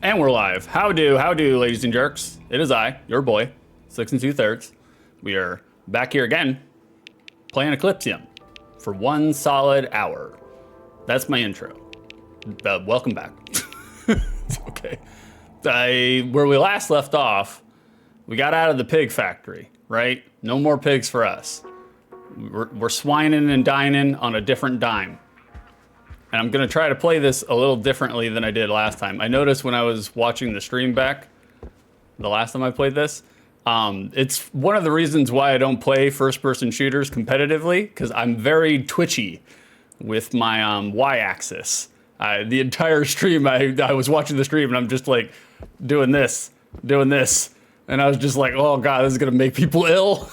And we're live. How do, ladies and jerks? It is I, your boy, 6 2/3. We are back here again, playing Eclipsium for 1 solid hour. That's my intro. Welcome back. It's okay. Where we last left off, we got out of the pig factory, right? No more pigs for us. We're swining and dining on a different dime. And I'm gonna try to play this a little differently than I did last time. I noticed when I was watching the stream back, the last time I played this, it's one of the reasons why I don't play first-person shooters competitively, because I'm very twitchy with my y-axis. The entire stream, I was watching the stream and I'm just like doing this, and I was just like, oh god, this is gonna make people ill.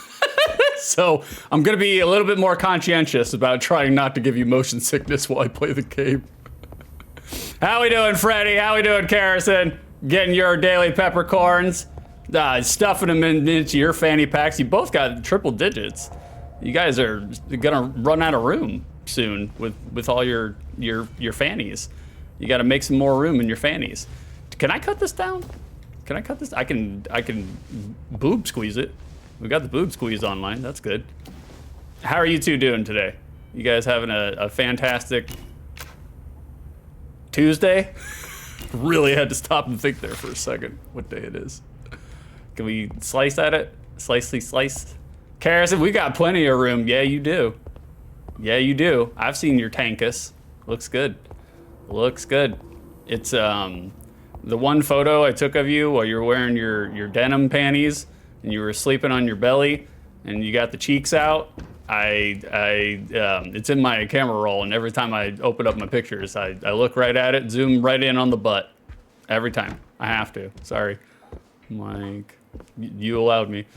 So I'm gonna be a little bit more conscientious about trying not to give you motion sickness while I play the game. How we doing, Freddy? How we doing, Carrison? Getting your daily peppercorns, stuffing them into your fanny packs. You both got triple digits. You guys are gonna run out of room soon with all your fannies. You got to make some more room in your fannies. Can I cut this down? Can I cut this? I can boob squeeze it. We got the boob squeeze online. That's good. How are you two doing today? You guys having a fantastic Tuesday? Really had to stop and think there for a second what day it is. Can we slice at it? Slice. Carrison, we got plenty of room. Yeah, you do. Yeah, you do. I've seen your tankus. Looks good. Looks good. It's the one photo I took of you while you were wearing your denim panties and you were sleeping on your belly and you got the cheeks out. It's in my camera roll, and every time I open up my pictures, I look right at it, zoom right in on the butt. Every time. I have to. Sorry. Mike, you allowed me.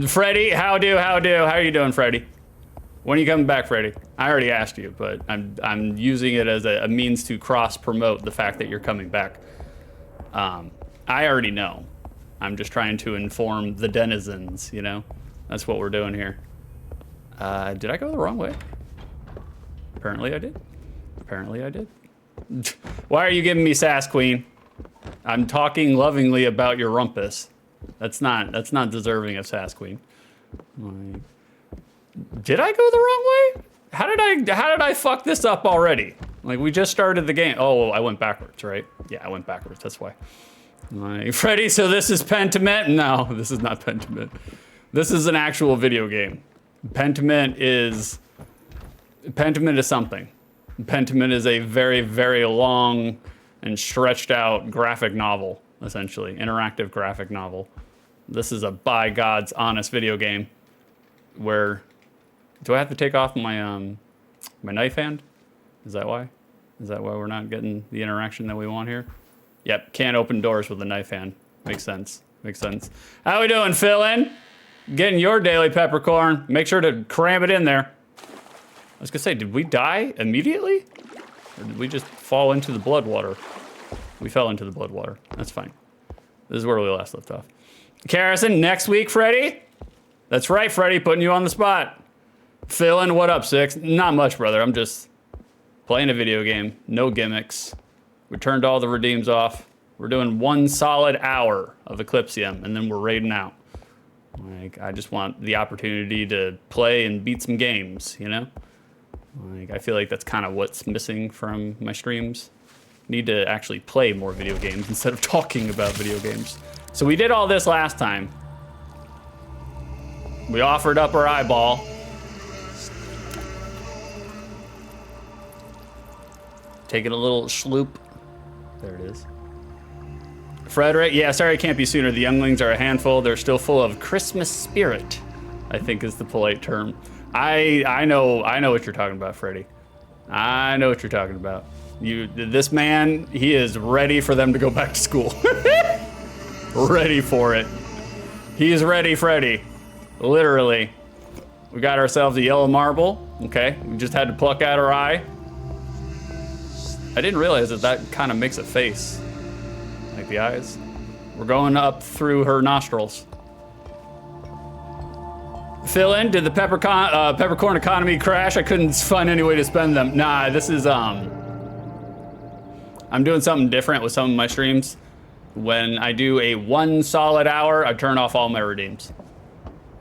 Freddy, how are you doing, Freddy? When are you coming back, Freddy? I already asked you, but I'm using it as a means to cross-promote the fact that you're coming back. I already know. I'm just trying to inform the denizens, you know? That's what we're doing here. Did I go the wrong way? Apparently I did. Apparently I did. Why are you giving me sass, Queen? I'm talking lovingly about your rumpus. That's not deserving of sass, Queen. Did I go the wrong way? How did I fuck this up already? Like, we just started the game. Oh, I went backwards, right? Yeah, I went backwards, that's why. Like, Freddy, so this is Pentiment? No, this is not Pentiment. This is an actual video game. Pentiment is something. Pentiment is a very, very long and stretched out graphic novel, essentially. Interactive graphic novel. This is a by God's honest video game where... Do I have to take off my my knife hand? Is that why? Is that why we're not getting the interaction that we want here? Yep, can't open doors with a knife hand. Makes sense. Makes sense. How we doing, Phil-in? Getting your daily peppercorn. Make sure to cram it in there. I was gonna say, did we die immediately? Or did we just fall into the blood water? We fell into the blood water. That's fine. This is where we last left off. Carrison, next week, Freddy? That's right, Freddy, putting you on the spot. Philin, what up, Six? Not much, brother. I'm just playing a video game. No gimmicks. We turned all the redeems off. We're doing 1 solid hour of Eclipsium, and then we're raiding out. Like, I just want the opportunity to play and beat some games, you know? Like, I feel like that's kind of what's missing from my streams. Need to actually play more video games instead of talking about video games. So we did all this last time. We offered up our eyeball. Taking a little sloop. There it is. Frederick, yeah, sorry I can't be sooner. The younglings are a handful. They're still full of Christmas spirit, I think is the polite term. I know what you're talking about, Freddy. I know what you're talking about. This man, he is ready for them to go back to school. Ready for it. He is ready, Freddy. Literally. We got ourselves a yellow marble. Okay, we just had to pluck out our eye. I didn't realize that kind of makes a face, like the eyes. We're going up through her nostrils. Fill-in, did the peppercorn economy crash? I couldn't find any way to spend them. Nah, this is, I'm doing something different with some of my streams. When I do a 1 solid hour, I turn off all my redeems.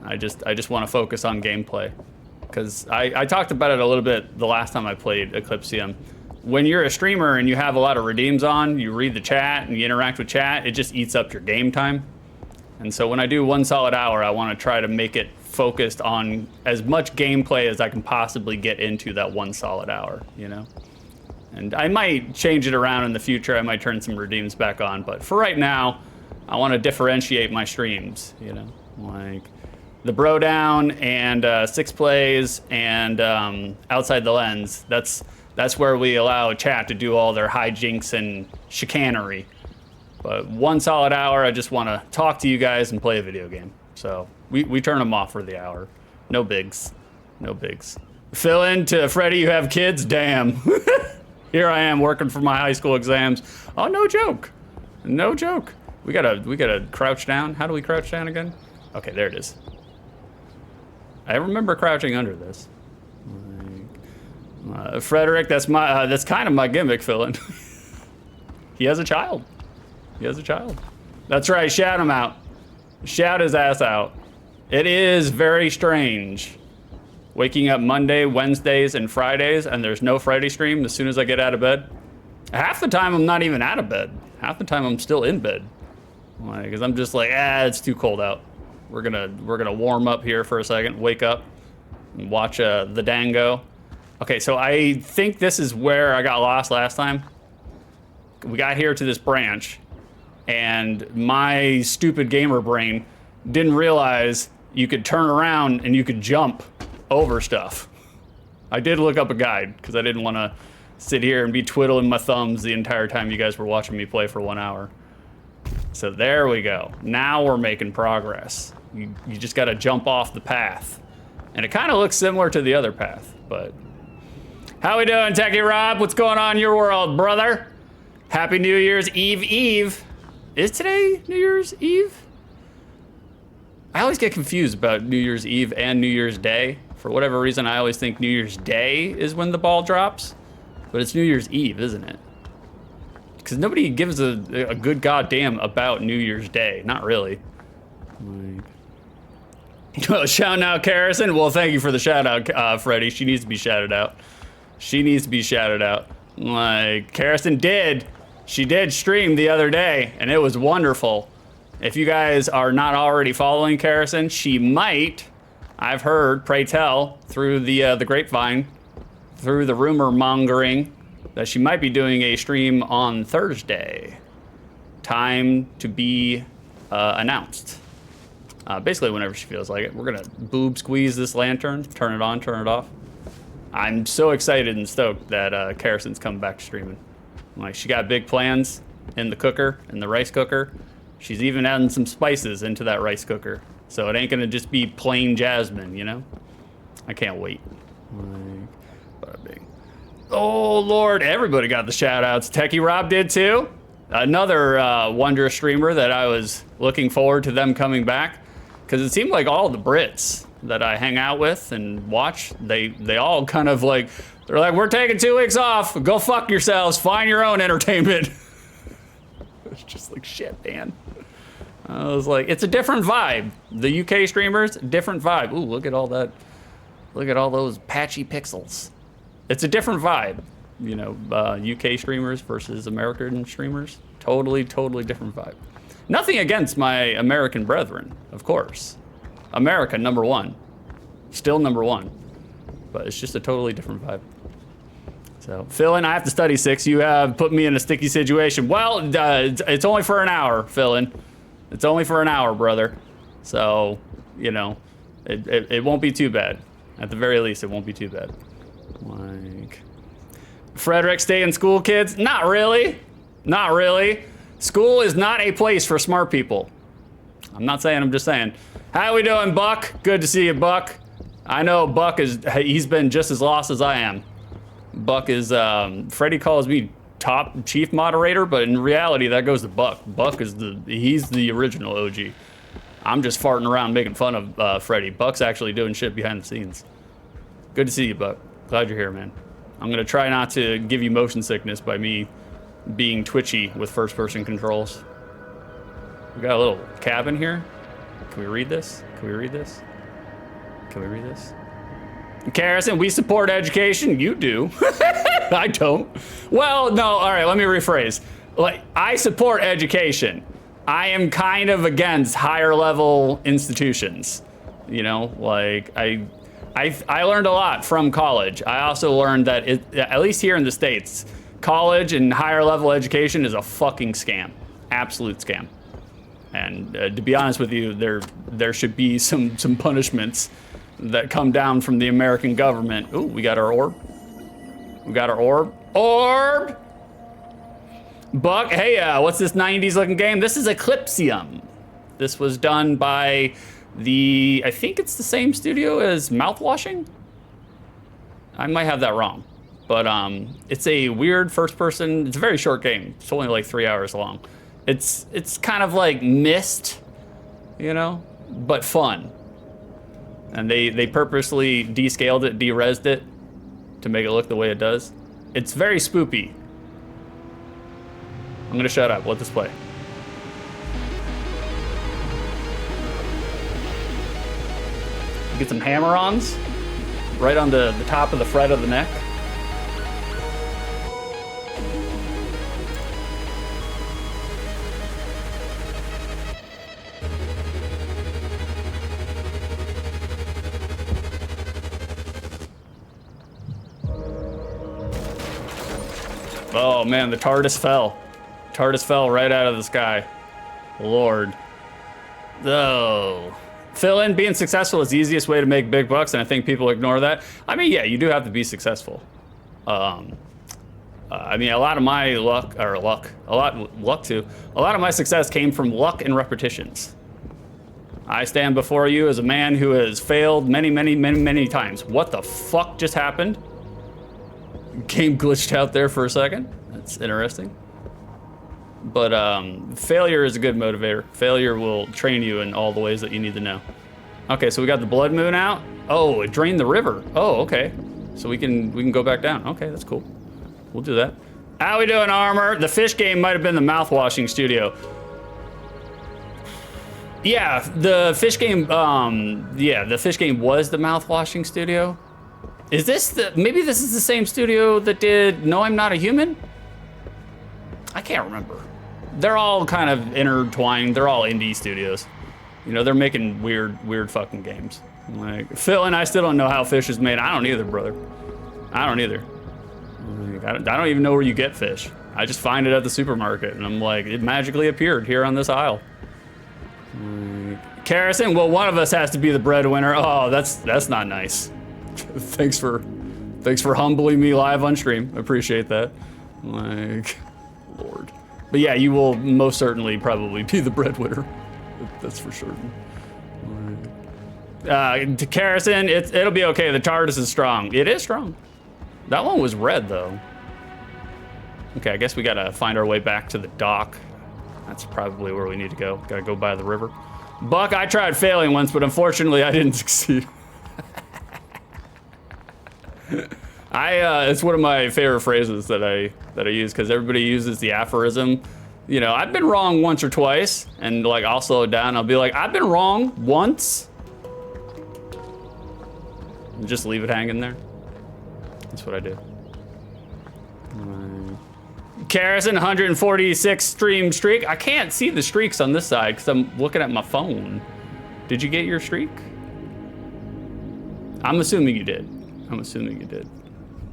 I just want to focus on gameplay. Because I talked about it a little bit the last time I played Eclipsium. When you're a streamer and you have a lot of redeems on, you read the chat and you interact with chat, it just eats up your game time. And so when I do 1 solid hour, I want to try to make it focused on as much gameplay as I can possibly get into that 1 solid hour, you know? And I might change it around in the future. I might turn some redeems back on. But for right now, I want to differentiate my streams, you know? Like the Bro Down and 6 Plays and Outside the Lens. That's where we allow chat to do all their hijinks and chicanery. But 1 solid hour, I just want to talk to you guys and play a video game. So we turn them off for the hour. No bigs. No bigs. Fill in to Freddie, you have kids? Damn. Here I am working for my high school exams. Oh, no joke. No joke. We gotta crouch down. How do we crouch down again? Okay, there it is. I remember crouching under this. Frederick, that's kind of my gimmick, fill in. He has a child. He has a child. That's right, shout him out. Shout his ass out. It is very strange waking up Monday, Wednesdays, and Fridays, and there's no Friday stream as soon as I get out of bed. Half the time I'm not even out of bed. Half the time I'm still in bed. Because I'm just like, it's too cold out. We're gonna warm up here for a second, wake up, and watch the Dango. Okay, so I think this is where I got lost last time. We got here to this branch, and my stupid gamer brain didn't realize you could turn around and you could jump over stuff. I did look up a guide because I didn't want to sit here and be twiddling my thumbs the entire time you guys were watching me play for 1 hour. So there we go. Now we're making progress. You just got to jump off the path. And it kind of looks similar to the other path, but... How we doing, Techie Rob? What's going on in your world, brother? Happy New Year's Eve. Is today New Year's Eve? I always get confused about New Year's Eve and New Year's Day. For whatever reason, I always think New Year's Day is when the ball drops. But it's New Year's Eve, isn't it? Because nobody gives a good goddamn about New Year's Day. Not really. Like... Shout out Carrison. Well, thank you for the shout out, Freddie. She needs to be shouted out. She needs to be shouted out. Like, Carrison did. She did stream the other day, and it was wonderful. If you guys are not already following Carrison, she might, I've heard, pray tell, through the grapevine, through the rumor mongering, that she might be doing a stream on Thursday. Time to be announced. Basically whenever she feels like it. We're gonna boob squeeze this lantern, turn it on, turn it off. I'm so excited and stoked that Carrison's coming back to streaming. Like, she got big plans in the cooker, in the rice cooker. She's even adding some spices into that rice cooker. So it ain't gonna just be plain jasmine, you know? I can't wait. Bada bing. Oh, Lord, everybody got the shout outs. Techie Rob did too. Another wondrous streamer that I was looking forward to them coming back. Because it seemed like all the Brits that I hang out with and watch, they all kind of like, they're like, we're taking 2 weeks off. Go fuck yourselves. Find your own entertainment. It's just like, shit, man. I was like, it's a different vibe. The UK streamers, different vibe. Ooh, look at all that. Look at all those patchy pixels. It's a different vibe. You know, UK streamers versus American streamers. Totally different vibe. Nothing against my American brethren, of course. America, #1. Still #1. But it's just a totally different vibe. So, Philin, I have to study 6. You have put me in a sticky situation. Well, it's only for an hour, Philin. It's only for an hour, brother. So, you know, it won't be too bad. At the very least, it won't be too bad. Like... Frederick, stay in school, kids? Not really. Not really. School is not a place for smart people. I'm not saying, I'm just saying. How we doing, Buck? Good to see you, Buck. I know Buck he's been just as lost as I am. Buck is, Freddie calls me top chief moderator, but in reality, that goes to Buck. Buck is he's the original OG. I'm just farting around making fun of Freddie. Buck's actually doing shit behind the scenes. Good to see you, Buck. Glad you're here, man. I'm gonna try not to give you motion sickness by me being twitchy with first-person controls. We got a little cabin here. Can we read this? Can we read this? Can we read this? Carrison, we support education. You do. I don't. Well, no, all right, let me rephrase. Like, I support education. I am kind of against higher level institutions. You know, like I learned a lot from college. I also learned that at least here in the States, college and higher level education is a fucking scam. Absolute scam. And to be honest with you, there should be some punishments that come down from the American government. Ooh, we got our orb. We got our orb. Orb! Buck, hey, what's this 90s looking game? This is Eclipsium. This was done by I think it's the same studio as Mouthwashing? I might have that wrong. But it's a weird first person, it's a very short game. It's only like 3 hours long. It's kind of like Myst, you know, but fun. And they purposely descaled it, de-resed it to make it look the way it does. It's very spoopy. I'm gonna shut up, let this play. Get some hammer-ons right on the top of the fret of the neck. Oh man, the TARDIS fell. TARDIS fell right out of the sky. Lord. Oh. Fill in, being successful is the easiest way to make big bucks, and I think people ignore that. I mean, yeah, you do have to be successful. I mean, a lot of my luck a lot of my success came from luck and repetitions. I stand before you as a man who has failed many times. What the fuck just happened? Game glitched out there for a second. That's interesting. But failure is a good motivator. Failure will train you in all the ways that you need to know. Okay, so we got the blood moon out. Oh, it drained the river. Oh, okay. So we can go back down. Okay, that's cool. We'll do that. How we doing, Armor? The fish game might have been the mouthwashing studio. Yeah, the fish game. Yeah, the fish game was the mouthwashing studio. Is this maybe this is the same studio that did No, I'm Not a Human? I can't remember. They're all kind of intertwined. They're all indie studios. You know, they're making weird fucking games. Like, Phil and I still don't know how fish is made. I don't either, brother. I don't either. I don't even know where you get fish. I just find it at the supermarket, and I'm like, it magically appeared here on this aisle. Carrison, well, one of us has to be the breadwinner. Oh, that's not nice. Thanks for humbling me live on stream. I appreciate that. Like, Lord. But yeah, you will most certainly probably be the breadwinner. That's for certain. To Carrison, it'll be okay. The TARDIS is strong. It is strong. That one was red though. Okay, I guess we gotta find our way back to the dock. That's probably where we need to go. Gotta go by the river. Buck, I tried failing once, but unfortunately I didn't succeed. It's one of my favorite phrases that I use, because everybody uses the aphorism. You know, I've been wrong once or twice, and like I'll slow it down. I'll be like, I've been wrong once. And just leave it hanging there. That's what I do. Carrison, 146 stream streak. I can't see the streaks on this side because I'm looking at my phone. Did you get your streak? I'm assuming you did. I'm assuming you did.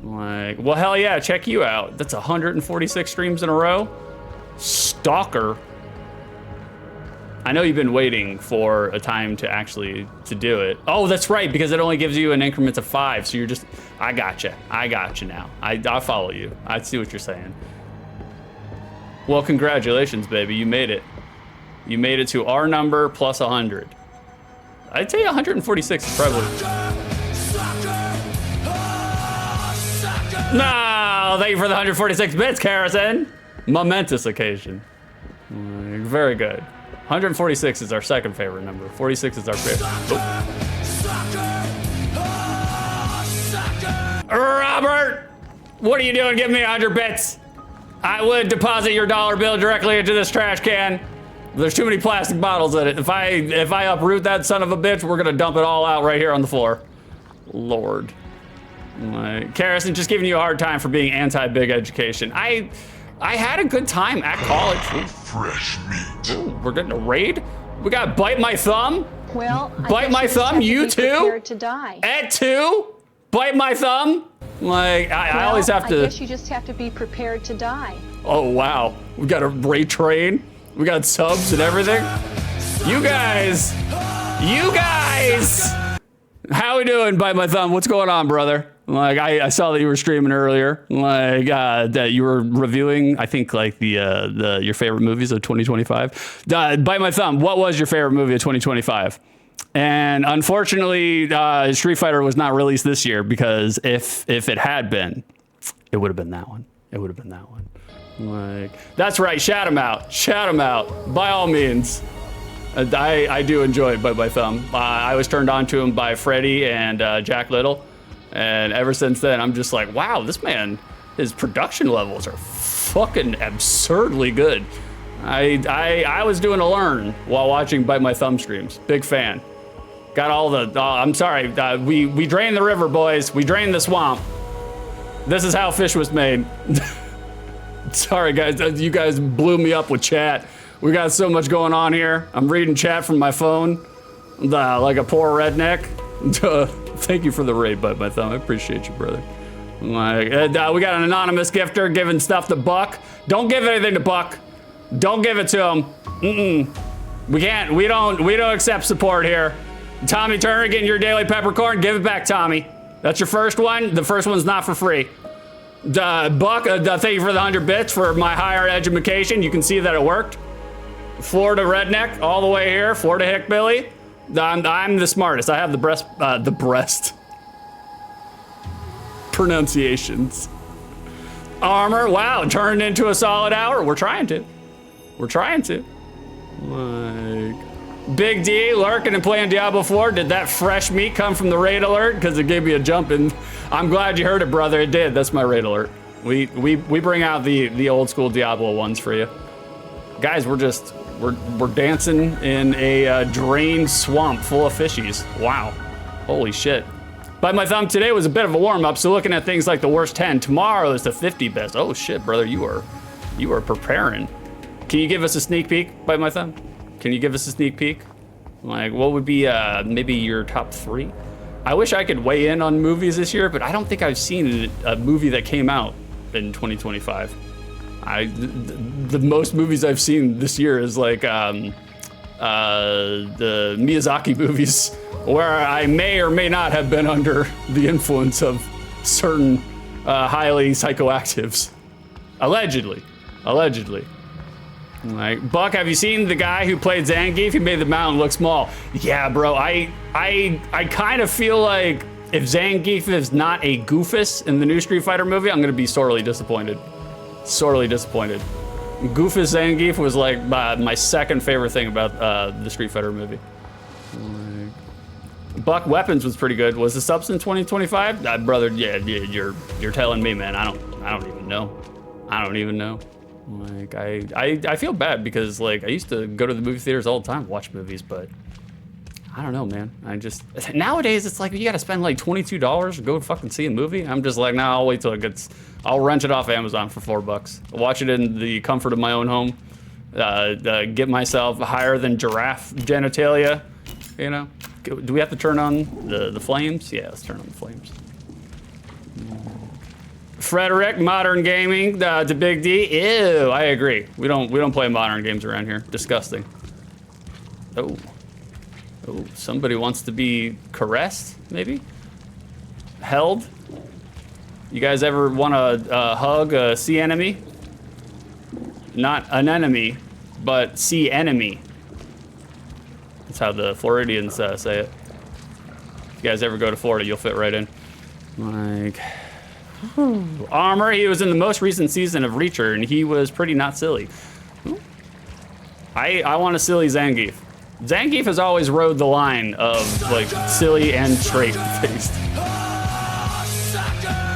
Like, well, hell yeah, check you out. That's 146 streams in a row. Stalker. I know you've been waiting for a time to do it. Oh, that's right, because it only gives you in increments of 5. So you're just, I gotcha now. I'll follow you. I see what you're saying. Well, congratulations, baby. You made it. You made it to our number plus 100. I'd say 146 is probably. No, thank you for the 146 bits, Carrison. Momentous occasion. Very good. 146 is our second favorite number. 46 is our favorite. Robert, what are you doing? Give me 100 bits. I would deposit your dollar bill directly into this trash can. There's too many plastic bottles in it. If I uproot that son of a bitch, we're gonna dump it all out right here on the floor. Lord. Karrison, just giving you a hard time for being anti-big education. I had a good time at college. Fresh meat. Ooh, we're getting a raid? We got Bite My Thumb? Well, Bite My Thumb? You too? Prepared to die. At 2? Bite My Thumb? Like, I always have to... I guess you just have to be prepared to die. Oh, wow. We got a raid train. We got subs and everything. You guys. How we doing, Bite My Thumb? What's going on, brother? Like, I saw that you were streaming earlier. Like, that you were reviewing, I think, like your favorite movies of 2025. Bite My Thumb. What was your favorite movie of 2025? And unfortunately, Street Fighter was not released this year because if it had been, it would have been that one. It would have been that one. Like, that's right. Shout him out. Shout him out. By all means. I do enjoy Bite My Thumb. I was turned on to him by Freddie and Jack Little. And ever since then, I'm just like, wow, this man, his production levels are fucking absurdly good. I was doing a learn while watching Bite My Thumb streams. Big fan. Got all the, I'm sorry. We drained the river, boys. We drained the swamp. This is how fish was made. Sorry, guys. You guys blew me up with chat. We got so much going on here. I'm reading chat from my phone like a poor redneck. Thank you for the raid, Bite My Thumb. I appreciate you, brother. Like, we got an anonymous gifter giving stuff to Buck. Don't give anything to Buck. Don't give it to him. We can't. We don't accept support here. Tommy Turner getting your daily peppercorn. Give it back, Tommy. That's your first one. The first one's not for free. Buck, thank you for the 100 bits for my higher education. You can see that it worked. Florida redneck all the way here. Florida hickbilly. I'm the smartest. I have the breast pronunciations. Armor, wow, turned into a solid hour. We're trying to. Like, Big D lurking and playing Diablo 4. Did that fresh meat come from the raid alert? Because it gave me a jump, and I'm glad you heard it, brother. It did. That's my raid alert. We bring out the old school Diablo ones for you, guys. We're dancing in a drained swamp full of fishies. Wow, holy shit. Bite My Thumb today was a bit of a warm up. So looking at things like the worst 10. Tomorrow is the 50 best. Oh shit, brother, you are preparing. Can you give us a sneak peek, Bite My Thumb? Can you give us a sneak peek? Like, what would be maybe your top 3? I wish I could weigh in on movies this year, but I don't think I've seen a movie that came out in 2025. The most movies I've seen this year is like the Miyazaki movies, where I may or may not have been under the influence of certain highly psychoactives. Allegedly. Like, Buck, have you seen the guy who played Zangief? He made the mountain look small. Yeah, bro, I kind of feel like if Zangief is not a Goofus in the new Street Fighter movie, I'm gonna be sorely disappointed. Goofus Zangief was like my second favorite thing about the Street Fighter movie. Buck Weapons was pretty good. Was the Substance 2025? Brother, yeah, you're telling me, man. I don't even know. Like, I feel bad because, like, I used to go to the movie theaters all the time to watch movies, but I don't know, man. Nowadays it's like you gotta spend like $22 to go fucking see a movie. I'm just like, nah, I'll wait till I'll rent it off Amazon for $4. Watch it in the comfort of my own home. Get myself higher than giraffe genitalia, you know? Do we have to turn on the flames? Yeah, let's turn on the flames. Frederick, modern gaming, to Big D. Ew, I agree. We don't play modern games around here. Disgusting. Oh, somebody wants to be caressed, maybe? Held? You guys ever want to hug a sea enemy? Not an enemy, but sea enemy. That's how the Floridians say it. If you guys ever go to Florida, you'll fit right in. Like, Armor, he was in the most recent season of Reacher, and he was pretty not silly. I want a silly Zangief. Zangief has always rode the line of, like, silly and straight-faced.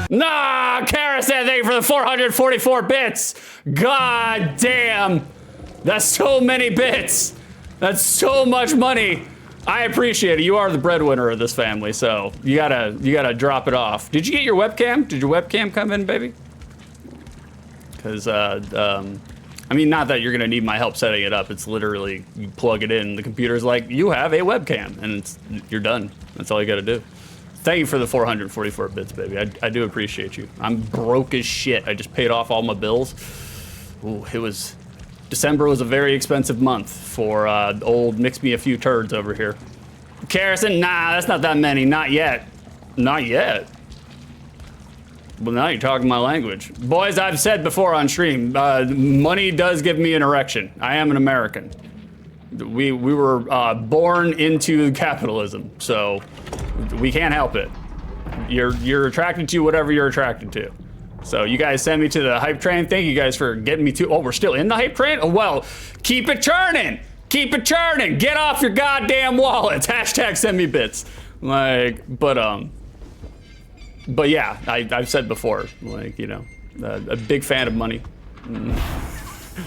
Nah, Kara said thank you for the 444 bits. God damn. That's so many bits. That's so much money. I appreciate it. You are the breadwinner of this family, so you gotta drop it off. Did you get your webcam? Did your webcam come in, baby? Because I mean, not that you're gonna need my help setting it up. It's literally you plug it in. The computer's like, you have a webcam, and you're done. That's all you gotta do. Thank you for the 444 bits, baby. I do appreciate you. I'm broke as shit. I just paid off all my bills. Ooh, December was a very expensive month for old mix me a few turds over here. Kerosene? Nah, that's not that many. Not yet. Not yet. Well, now you're talking my language. Boys, I've said before on stream, money does give me an erection. I am an American. We were born into capitalism, so we can't help it. You're attracted to whatever you're attracted to. So you guys send me to the hype train. Thank you guys for getting me to. Oh, we're still in the hype train? Oh, well, keep it churning. Keep it churning. Get off your goddamn wallets. Hashtag send me bits. Like, but yeah, I've said before, like, you know, a big fan of money.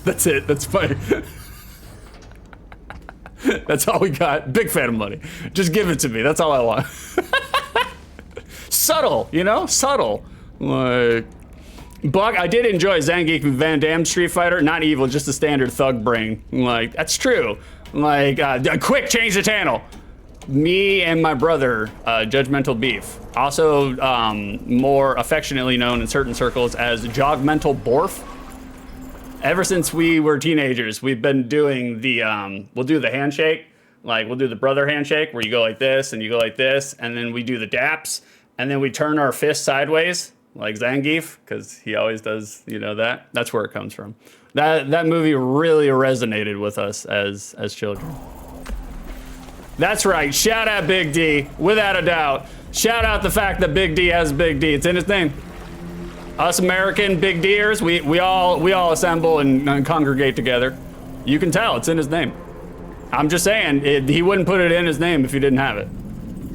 That's it. That's funny. That's all we got. Big fan of money. Just give it to me. That's all I want. Subtle, you know? Subtle. Like, Buck, I did enjoy Zangief and Van Damme Street Fighter. Not evil, just a standard thug brain. Like, that's true. Like, quick, change the channel. Me and my brother, Judgmental Beef. Also, more affectionately known in certain circles as Jogmental Borf. Ever since we were teenagers, we've been doing the, we'll do the handshake. Like, we'll do the brother handshake where you go like this and you go like this, and then we do the daps, and then we turn our fists sideways, like Zangief, because he always does, you know, that. That's where it comes from. That movie really resonated with us as children. That's right. Shout out Big D, without a doubt. Shout out the fact that Big D has Big D. It's in his name. Us American Big D'ers, we all assemble and congregate together. You can tell it's in his name. I'm just saying, he wouldn't put it in his name if he didn't have it.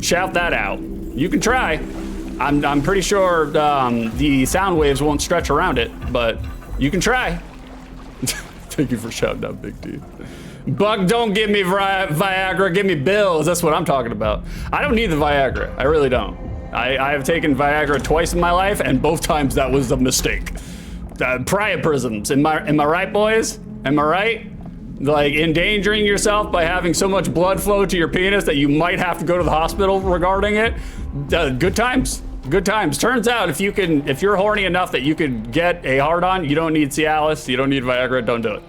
Shout that out. You can try. I'm pretty sure the sound waves won't stretch around it, but you can try. Thank you for shouting out Big D. Buck, don't give me Viagra, give me bills. That's what I'm talking about. I don't need the Viagra. I really don't. I have taken Viagra twice in my life, and both times that was a mistake. Priapisms. Am I right, boys? Am I right? Like, endangering yourself by having so much blood flow to your penis that you might have to go to the hospital regarding it. Good times. Good times. Turns out if you're horny enough that you could get a hard-on, you don't need Cialis, you don't need Viagra, don't do it.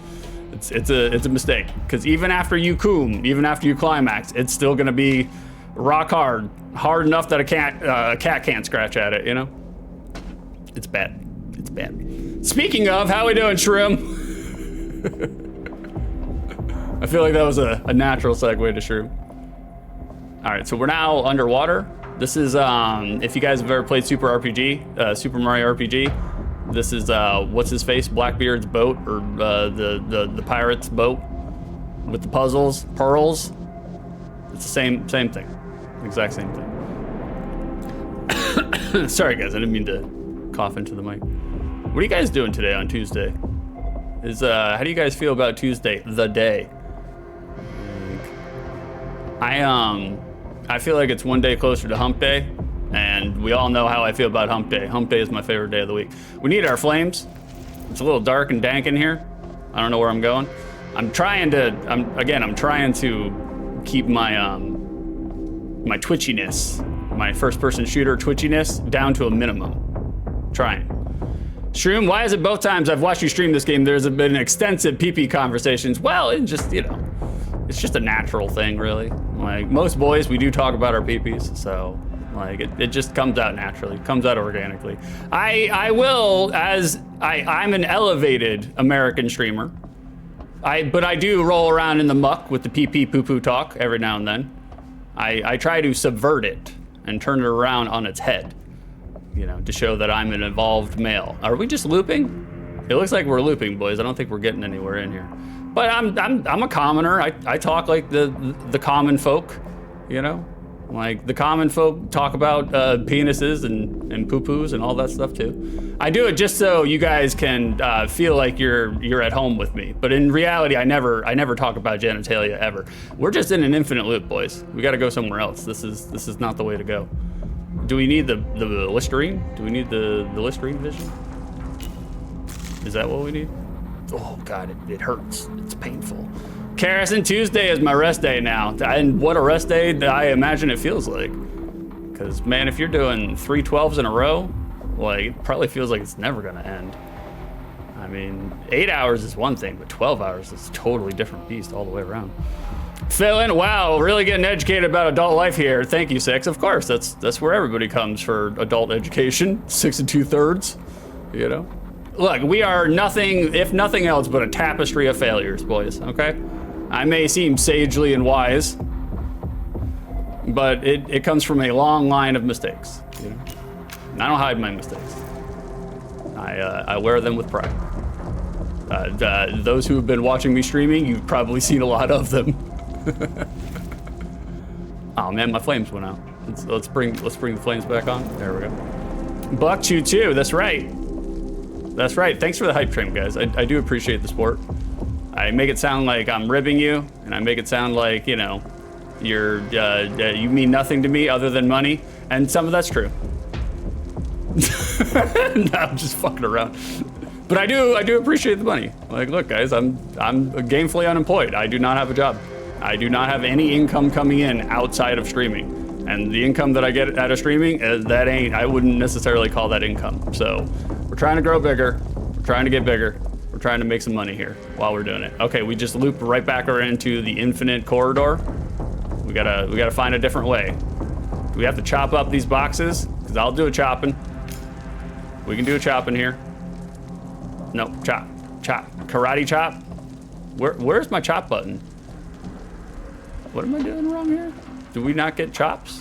It's a mistake. Because even after you cum, even after you climax, it's still gonna be rock hard. Hard enough that a cat can't scratch at it, you know? It's bad. It's bad. Speaking of, how we doing, Shroom? I feel like that was a natural segue to Shroom. All right, so we're now underwater. This is, if you guys have ever played Super Mario RPG, this is, what's his face, Blackbeard's boat, or the pirate's boat with the puzzles, pearls. It's the same thing, exact same thing. Sorry guys, I didn't mean to cough into the mic. What are you guys doing today on Tuesday? How do you guys feel about Tuesday, the day? I feel like it's one day closer to hump day, and we all know how I feel about hump day. Hump day is my favorite day of the week. We need our flames. It's a little dark and dank in here. I don't know where I'm going. I'm trying to keep my my twitchiness, my first-person shooter twitchiness down to a minimum. Trying. Shroom, why is it both times I've watched you stream this game, there's been extensive pee-pee conversations? Well, it just, you know, it's just a natural thing, really. Like, most boys, we do talk about our pee-pees, so, like, it just comes out naturally, comes out organically. I will, as I'm an elevated American streamer, but I do roll around in the muck with the pee-pee poo-poo talk every now and then. I try to subvert it and turn it around on its head, you know, to show that I'm an evolved male. Are we just looping? It looks like we're looping, boys. I don't think we're getting anywhere in here. But I'm a commoner. I talk like the common folk, you know? Like, the common folk talk about penises and poo-poos and all that stuff too. I do it just so you guys can feel like you're at home with me. But in reality, I never talk about genitalia ever. We're just in an infinite loop, boys. We gotta go somewhere else. This is not the way to go. Do we need the Listerine? Do we need the Listerine vision? Is that what we need? Oh God, it hurts. It's painful. Karrison, Tuesday is my rest day now. And what a rest day I imagine it feels like. Because, man, if you're doing 3 12s in a row, like, it probably feels like it's never gonna end. I mean, 8 hours is one thing, but 12 hours is a totally different beast all the way around. Philin, wow, really getting educated about adult life here. Thank you, Six. Of course, that's where everybody comes for adult education. 6 2/3, you know? Look, we are nothing, if nothing else, but a tapestry of failures, boys, okay? I may seem sagely and wise, but it comes from a long line of mistakes, you know? And I don't hide my mistakes. I wear them with pride. Those who have been watching me streaming, you've probably seen a lot of them. Oh man, my flames went out. Let's bring the flames back on. There we go. Buck Chew 2, that's right. That's right. Thanks for the hype train, guys. I do appreciate the support. I make it sound like I'm ribbing you, and I make it sound like, you know, you mean nothing to me other than money, and some of that's true. No, I'm just fucking around. But I do appreciate the money. Like, look, guys, I'm gainfully unemployed. I do not have a job. I do not have any income coming in outside of streaming. And the income that I get out of streaming, I wouldn't necessarily call that income. So we're trying to grow bigger. We're trying to get bigger. We're trying to make some money here while we're doing it. Okay, we just looped right back around into the infinite corridor. We gotta find a different way. Do we have to chop up these boxes? Because I'll do a chopping. We can do a chopping here. No, chop, karate chop. Where's my chop button? What am I doing wrong here? Do we not get chops?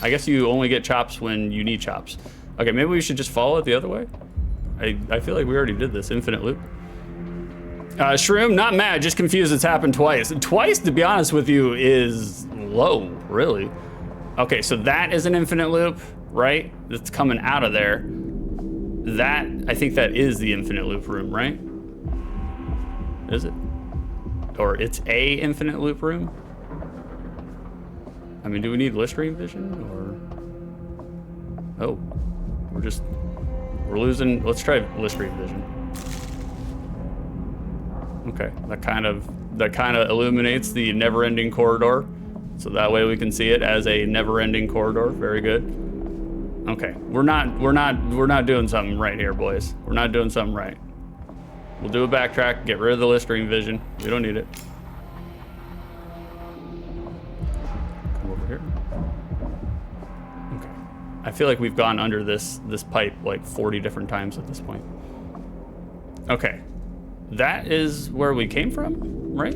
I guess you only get chops when you need chops. Okay, maybe we should just follow it the other way. I feel like we already did this infinite loop. Shroom, not mad, just confused it's happened twice. Twice, to be honest with you, is low, really. Okay, so that is an infinite loop, right? That's coming out of there. That, I think that is the infinite loop room, right? Is it? Or it's a infinite loop room? I mean, do we need Listerine vision, or? Oh, we're losing, let's try Listerine vision. Okay, that kind of illuminates the never-ending corridor, so that way we can see it as a never-ending corridor. Very good. Okay, we're not doing something right here, boys. We're not doing something right. We'll do a backtrack, get rid of the Listerine vision. We don't need it. Come over here. Okay. I feel like we've gone under this pipe like 40 different times at this point. Okay. That is where we came from, right?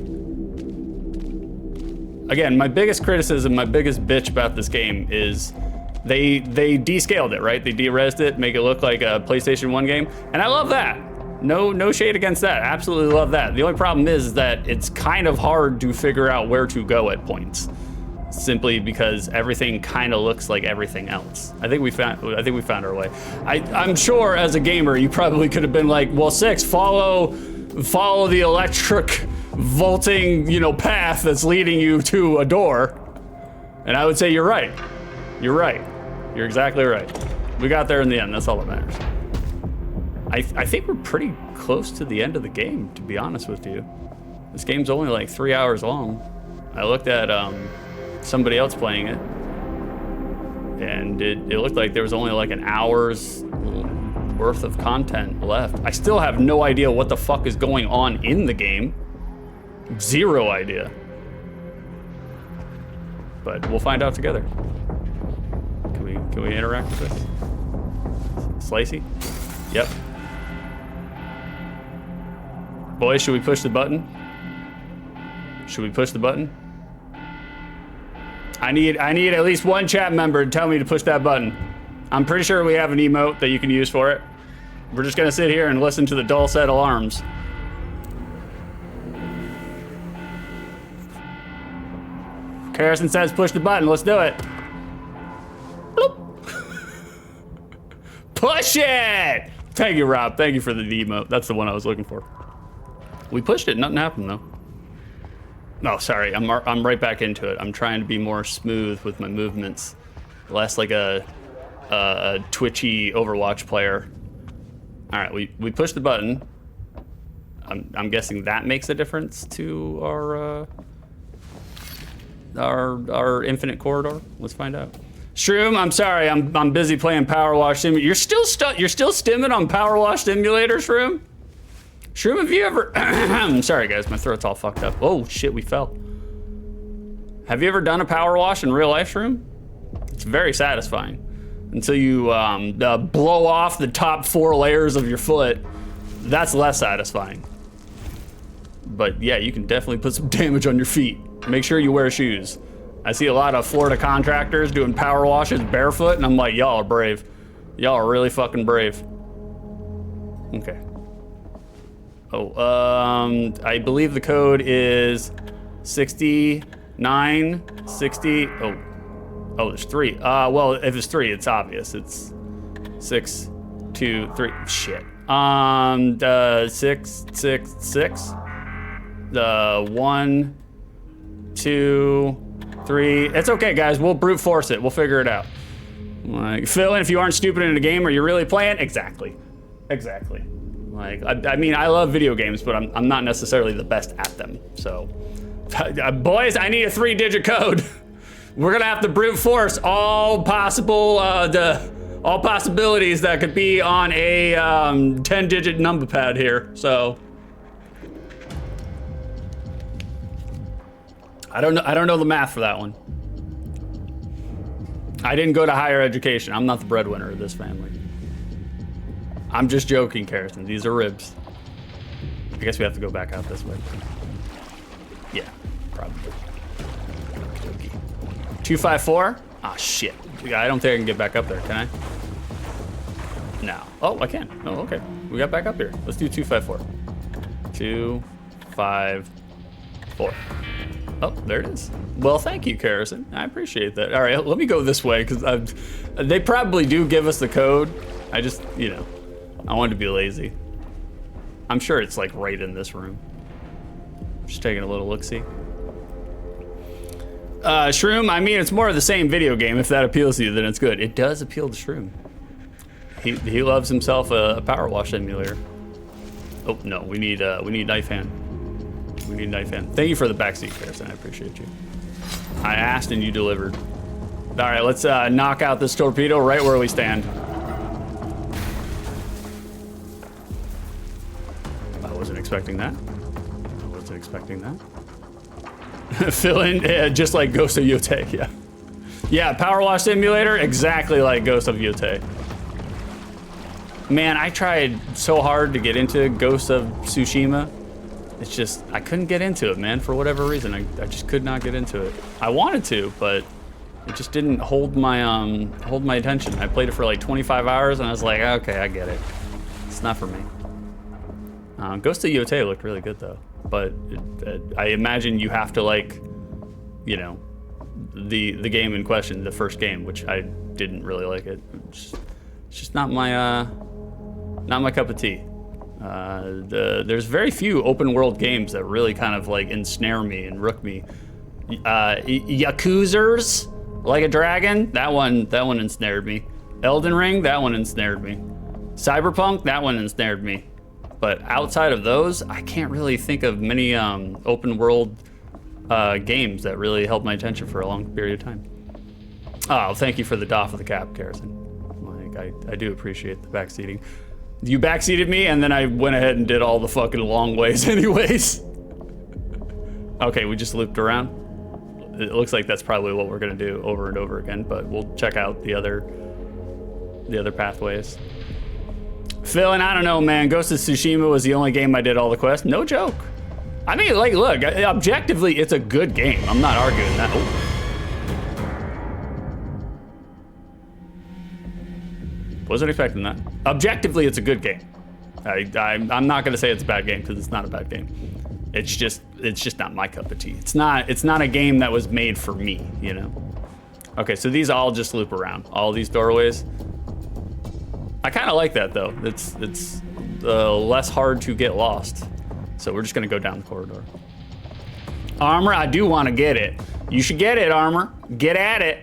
Again, my biggest criticism, my biggest bitch about this game is they descaled it, right? They de-resed it, make it look like a PlayStation 1 game, and I love that. No shade against that. Absolutely love that. The only problem is that it's kind of hard to figure out where to go at points, simply because everything kind of looks like everything else. I think we found our way. I'm sure as a gamer you probably could have been like, well, Six, follow the electric vaulting, path that's leading you to a door. And I would say you're right. You're right. You're exactly right. We got there in the end. That's all that matters. I think we're pretty close to the end of the game, to be honest with you. This game's only like 3 hours long. I looked at somebody else playing it, and it looked like there was only like an hour's worth of content left. I still have no idea what the fuck is going on in the game. Zero idea. But we'll find out together. Can we interact with this? Slicey? Yep. Boys, should we push the button? Should we push the button? I need at least one chat member to tell me to push that button. I'm pretty sure we have an emote that you can use for it. We're just gonna sit here and listen to the dulcet alarms. Harrison says push the button, let's do it. Push it! Thank you, Rob. Thank you for the emote. That's the one I was looking for. We pushed it. Nothing happened, though. No, sorry. I'm right back into it. I'm trying to be more smooth with my movements. Less like a twitchy Overwatch player. All right, we pushed the button. I'm guessing that makes a difference to our infinite corridor. Let's find out. Shroom, I'm sorry, I'm busy playing Power Wash Simulator. You're still stimming on Power Wash Simulator, Shroom? Shroom, have you ever? I'm sorry, guys, my throat's all fucked up. Oh shit, we fell. Have you ever done a power wash in real life, Shroom? It's very satisfying until you blow off the top 4 layers of your foot. That's less satisfying. But yeah, you can definitely put some damage on your feet. Make sure you wear shoes. I see a lot of Florida contractors doing power washes barefoot, and I'm like, y'all are brave. Y'all are really fucking brave. Okay. Oh, I believe the code is 6960. Oh, there's 3. Well, if it's 3, it's obvious. It's 6, 2, 3. Shit. 6, 6, 6. 1, 2, 3. It's okay, guys. We'll brute force it. We'll figure it out. Like, Phil, if you aren't stupid in a game, are you really playing? Exactly. Exactly. Like, I mean, I love video games, but I'm not necessarily the best at them. So, boys, I need a 3-digit code. We're gonna have to brute force all possible, all possibilities that could be on a 10-digit number pad here. So, I don't know the math for that one. I didn't go to higher education. I'm not the breadwinner of this family. I'm just joking, Carson. These are ribs. I guess we have to go back out this way. Yeah, probably. Okay. 254? Ah, shit. I don't think I can get back up there, can I? No. Oh, I can. Oh, okay. We got back up here. Let's do 254. 254. Oh, there it is. Well, thank you, Carson. I appreciate that. All right, let me go this way, because they probably do give us the code. I just, you know, I wanted to be lazy. I'm sure it's like right in this room. Just taking a little look-see. Shroom, I mean, it's more of the same video game. If that appeals to you, then it's good. It does appeal to Shroom. He loves himself a power wash simulator. Oh, no, we need knife hand. We need knife hand. Thank you for the backseat, Harrison. I appreciate you. I asked and you delivered. All right, let's knock out this torpedo right where we stand. I wasn't expecting that. I wasn't expecting that. Fill in, just like Ghost of Yotei, yeah. Yeah, Power Wash Simulator, exactly like Ghost of Yotei. Man, I tried so hard to get into Ghost of Tsushima. It's just, I couldn't get into it, man, for whatever reason. I just could not get into it. I wanted to, but it just didn't hold my attention. I played it for like 25 hours and I was like, okay, I get it. It's not for me. Ghost of Yotei looked really good though, but I imagine you have to like, you know, the game in question, the first game, which I didn't really like it. It's just not my cup of tea. There's very few open world games that really kind of like ensnare me and rook me. Yakuzers, Like a Dragon, that one ensnared me. Elden Ring, that one ensnared me. Cyberpunk, that one ensnared me. But outside of those, I can't really think of many open world games that really held my attention for a long period of time. Oh, thank you for the doff of the cap, Garrison. Like, I do appreciate the backseating. You backseated me, and then I went ahead and did all the fucking long ways anyways. Okay, we just looped around. It looks like that's probably what we're gonna do over and over again, but we'll check out the other pathways. Phil, and I don't know, man, Ghost of Tsushima was the only game I did all the quests. No joke. I mean, like, look, objectively, it's a good game. I'm not arguing that. Oh. Wasn't expecting that. Objectively, it's a good game. I'm not gonna say it's a bad game because it's not a bad game. It's just not my cup of tea. It's not a game that was made for me, you know? Okay, so these all just loop around. All these doorways. I kind of like that though. It's less hard to get lost. So we're just gonna go down the corridor. Armor, I do want to get it. You should get it, Armor. Get at it.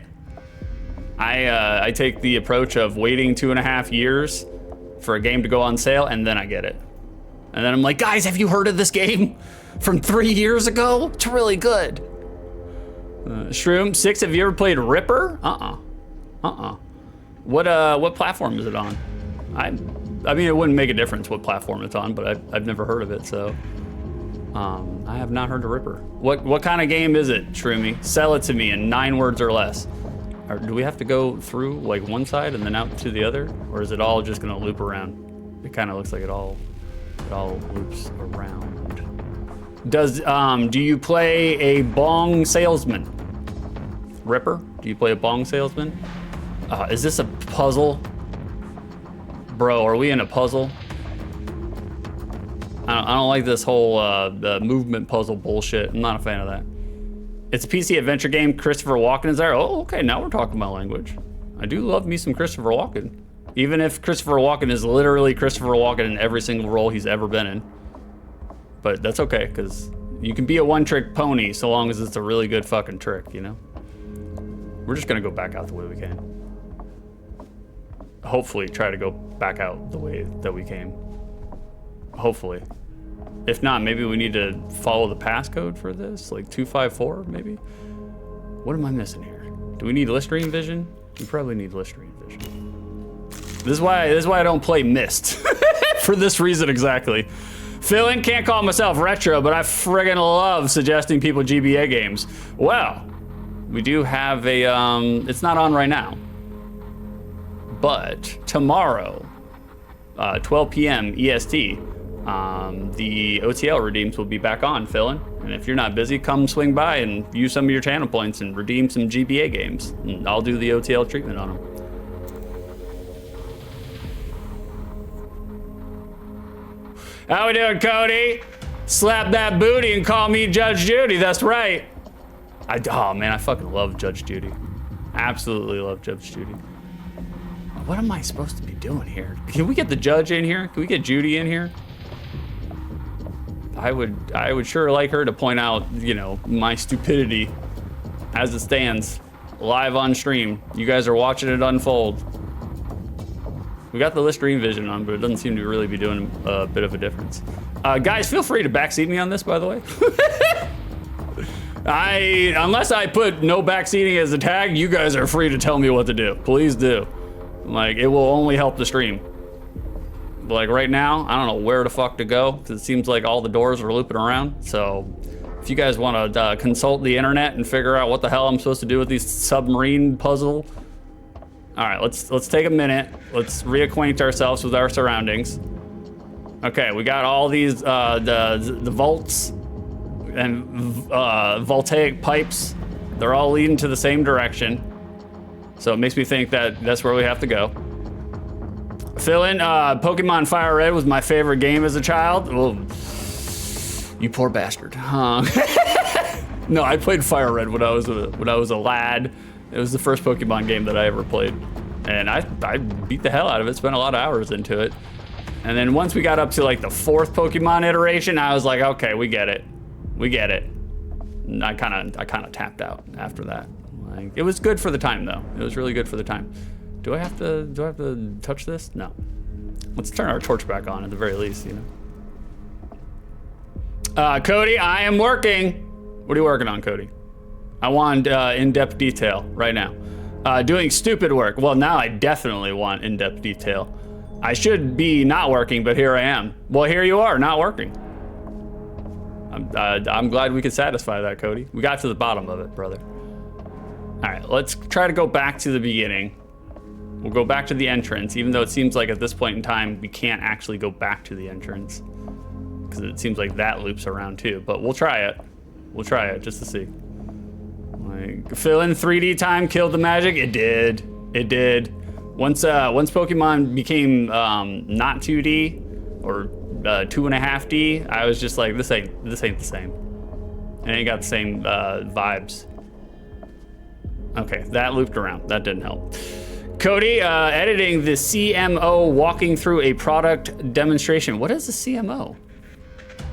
I take the approach of waiting 2.5 years for a game to go on sale, and then I get it. And then I'm like, guys, have you heard of this game from 3 years ago? It's really good. Shroom 6, have you ever played Ripper? What platform is it on? I mean, it wouldn't make a difference what platform it's on, but I've never heard of it, so. I have not heard of Ripper. What kind of game is it, Shroomy? Sell it to me in 9 words or less. Or do we have to go through like one side and then out to the other? Or is it all just gonna loop around? It kind of looks like it all loops around. Do you play a bong salesman? Ripper, do you play a bong salesman? Is this a puzzle? Bro, are we in a puzzle? I don't like this whole the movement puzzle bullshit. I'm not a fan of that. It's a PC adventure game. Christopher Walken is there. Oh, okay, now we're talking my language. I do love me some Christopher Walken. Even if Christopher Walken is literally Christopher Walken in every single role he's ever been in. But that's okay, because you can be a one-trick pony so long as it's a really good fucking trick, you know? We're just gonna go back out the way we came. Hopefully try to go back out the way that we came. Hopefully. If not, maybe we need to follow the passcode for this, like 254 maybe? What am I missing here? Do we need Listerine vision? We probably need Listerine vision. This is why I don't play Myst. For this reason exactly. Philin, can't call myself retro, but I friggin' love suggesting people GBA games. Well, we do have a, it's not on right now. But tomorrow, 12 p.m. EST, the OTL redeems will be back on, Philin. And if you're not busy, come swing by and use some of your channel points and redeem some GBA games. And I'll do the OTL treatment on them. How we doing, Cody? Slap that booty and call me Judge Judy, that's right. Oh man, I fucking love Judge Judy. Absolutely love Judge Judy. What am I supposed to be doing here? Can we get the judge in here? Can we get Judy in here? I would sure like her to point out, you know, my stupidity as it stands live on stream. You guys are watching it unfold. We got the Listerine vision on, but it doesn't seem to really be doing a bit of a difference. Guys, feel free to backseat me on this, by the way. Unless I put no backseating as a tag, you guys are free to tell me what to do. Please do. Like, it will only help the stream. Like right now, I don't know where the fuck to go, because it seems like all the doors are looping around. So if you guys want to consult the internet and figure out what the hell I'm supposed to do with these submarine puzzle. All right, let's take a minute. Let's reacquaint ourselves with our surroundings. Okay, we got all these, the vaults and voltaic pipes. They're all leading to the same direction. So it makes me think that that's where we have to go. Philin, Pokemon Fire Red was my favorite game as a child. Well, you poor bastard. No, I played Fire Red when I was a lad. It was the first Pokemon game that I ever played, and I beat the hell out of it. Spent a lot of hours into it, and then once we got up to like the 4th Pokemon iteration, I was like, okay, we get it. And I kind of tapped out after that. Like, it was good for the time though. It was really good for the time. Do I have to touch this? No. Let's turn our torch back on at the very least, you know. Cody, I am working. What are you working on, Cody? I want in-depth detail right now. Doing stupid work. Well, now I definitely want in-depth detail. I should be not working, but here I am. Well, here you are, not working. I'm glad we could satisfy that, Cody. We got to the bottom of it, brother. All right, let's try to go back to the beginning. We'll go back to the entrance, even though it seems like at this point in time, we can't actually go back to the entrance because it seems like that loops around too, but we'll try it. We'll try it just to see. Like, fill in 3D time, killed the magic. It did. Once Pokemon became not 2D or 2.5D, I was just like, this ain't the same. It ain't got the same vibes. Okay, that looped around. That didn't help. Cody, editing the CMO walking through a product demonstration. What is a CMO?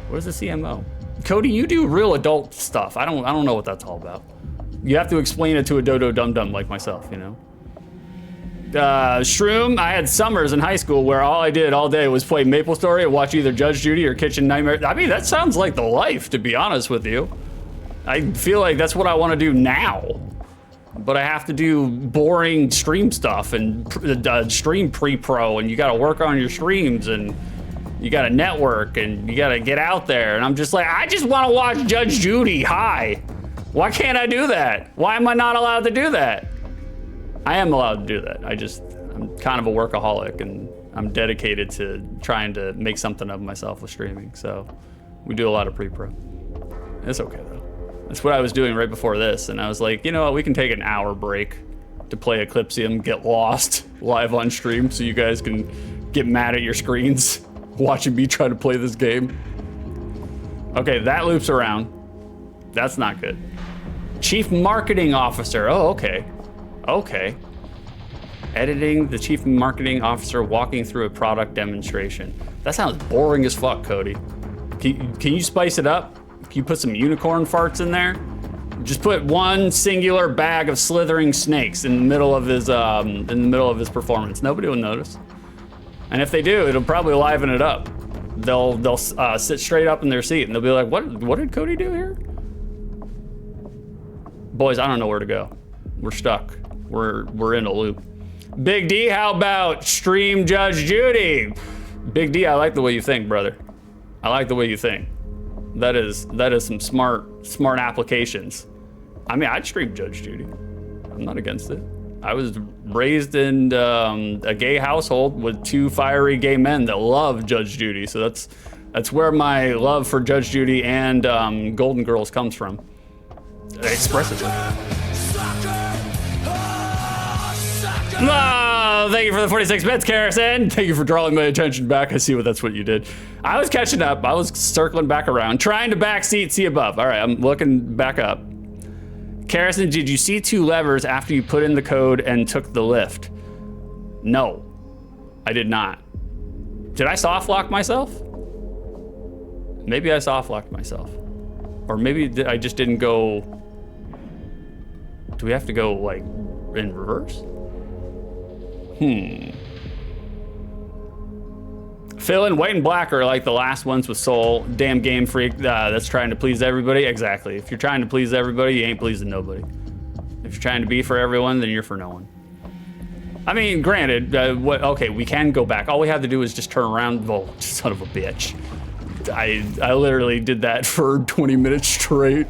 What is a CMO? Cody, you do real adult stuff. I don't know what that's all about. You have to explain it to a dodo dum-dum like myself, you know? Shroom, I had summers in high school where all I did all day was play MapleStory and watch either Judge Judy or Kitchen Nightmare. I mean, that sounds like the life, to be honest with you. I feel like that's what I want to do now. But I have to do boring stream stuff and stream pre-pro, and you got to work on your streams, and you got to network, and you got to get out there. And I'm just like, I just want to watch Judge Judy. Hi. Why can't I do that? Why am I not allowed to do that? I am allowed to do that. I'm kind of a workaholic, and I'm dedicated to trying to make something of myself with streaming. So we do a lot of pre-pro. It's okay though. That's what I was doing right before this. And I was like, you know what? We can take an hour break to play Eclipsium, get lost live on stream so you guys can get mad at your screens watching me try to play this game. Okay, that loops around. That's not good. Chief Marketing Officer. Oh, okay. Okay. Editing the Chief Marketing Officer walking through a product demonstration. That sounds boring as fuck, Cody. Can you spice it up? Can you put some unicorn farts in there? Just put one singular bag of slithering snakes in the middle of his performance. Nobody will notice. And if they do, it'll probably liven it up. They'll sit straight up in their seat and they'll be like, what did Cody do here? Boys, I don't know where to go. We're stuck. We're in a loop. Big D, how about stream Judge Judy? Big D, I like the way you think, brother. I like the way you think. That is some smart applications. I mean, I'd stream Judge Judy. I'm not against it. I was raised in a gay household with two fiery gay men that love Judge Judy. So that's where my love for Judge Judy and Golden Girls comes from. Expressively. Oh, thank you for the 46 bits, Karrison. Thank you for drawing my attention back. I see that's what you did. I was catching up. I was circling back around, trying to backseat, see above. All right, I'm looking back up. Karrison, did you see two levers after you put in the code and took the lift? No, I did not. Did I soft lock myself? Maybe I soft locked myself. Or maybe I just didn't go. Do we have to go like in reverse? Phil and White and Black are like the last ones with Soul. Damn game freak that's trying to please everybody. Exactly. If you're trying to please everybody, you ain't pleasing nobody. If you're trying to be for everyone, then you're for no one. I mean, granted, okay, we can go back. All we have to do is just turn around. Oh, son of a bitch. I literally did that for 20 minutes straight.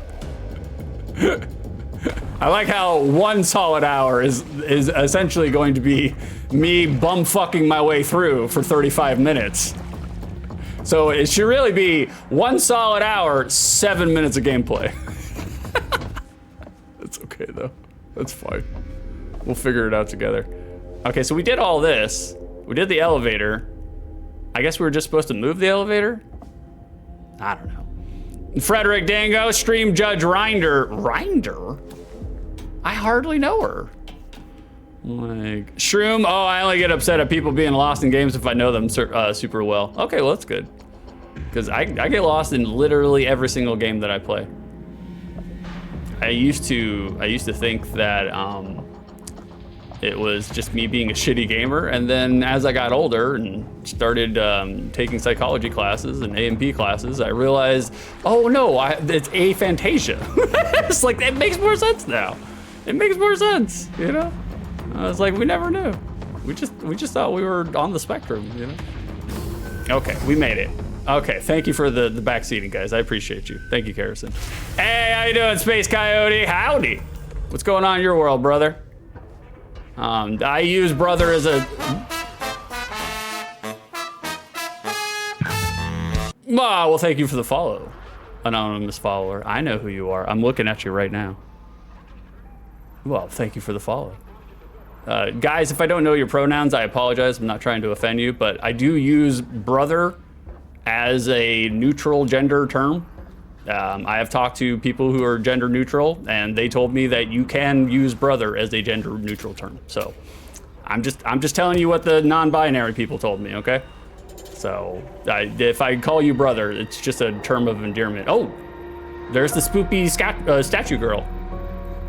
I like how 1 solid hour is essentially going to be me bumfucking my way through for 35 minutes. So it should really be 1 solid hour, 7 minutes of gameplay. That's okay though. That's fine. We'll figure it out together. Okay, so we did all this. We did the elevator. I guess we were just supposed to move the elevator? I don't know. Frederick Dango, stream Judge Rinder. Rinder? I hardly know her. Like, Shroom, oh, I only get upset at people being lost in games if I know them super well. Okay, well, that's good. Because I get lost in literally every single game that I play. I used to think that it was just me being a shitty gamer, and then as I got older and started taking psychology classes and A&P classes, I realized, oh no, it's aphantasia. It's like, it makes more sense now. It makes more sense, you know? I was like, we never knew. We just thought we were on the spectrum, you know? Okay, we made it. Okay, thank you for the backseating, guys. I appreciate you. Thank you, Karrison. Hey, how you doing, Space Coyote? Howdy. What's going on in your world, brother? I use brother as a... well, thank you for the follow, anonymous follower. I know who you are. I'm looking at you right now. Well, thank you for the follow. Guys, if I don't know your pronouns, I apologize. I'm not trying to offend you, but I do use brother as a neutral gender term. I have talked to people who are gender neutral, and they told me that you can use brother as a gender neutral term. So I'm just telling you what the non-binary people told me, okay? So if I call you brother, it's just a term of endearment. Oh, there's the spoopy statue girl.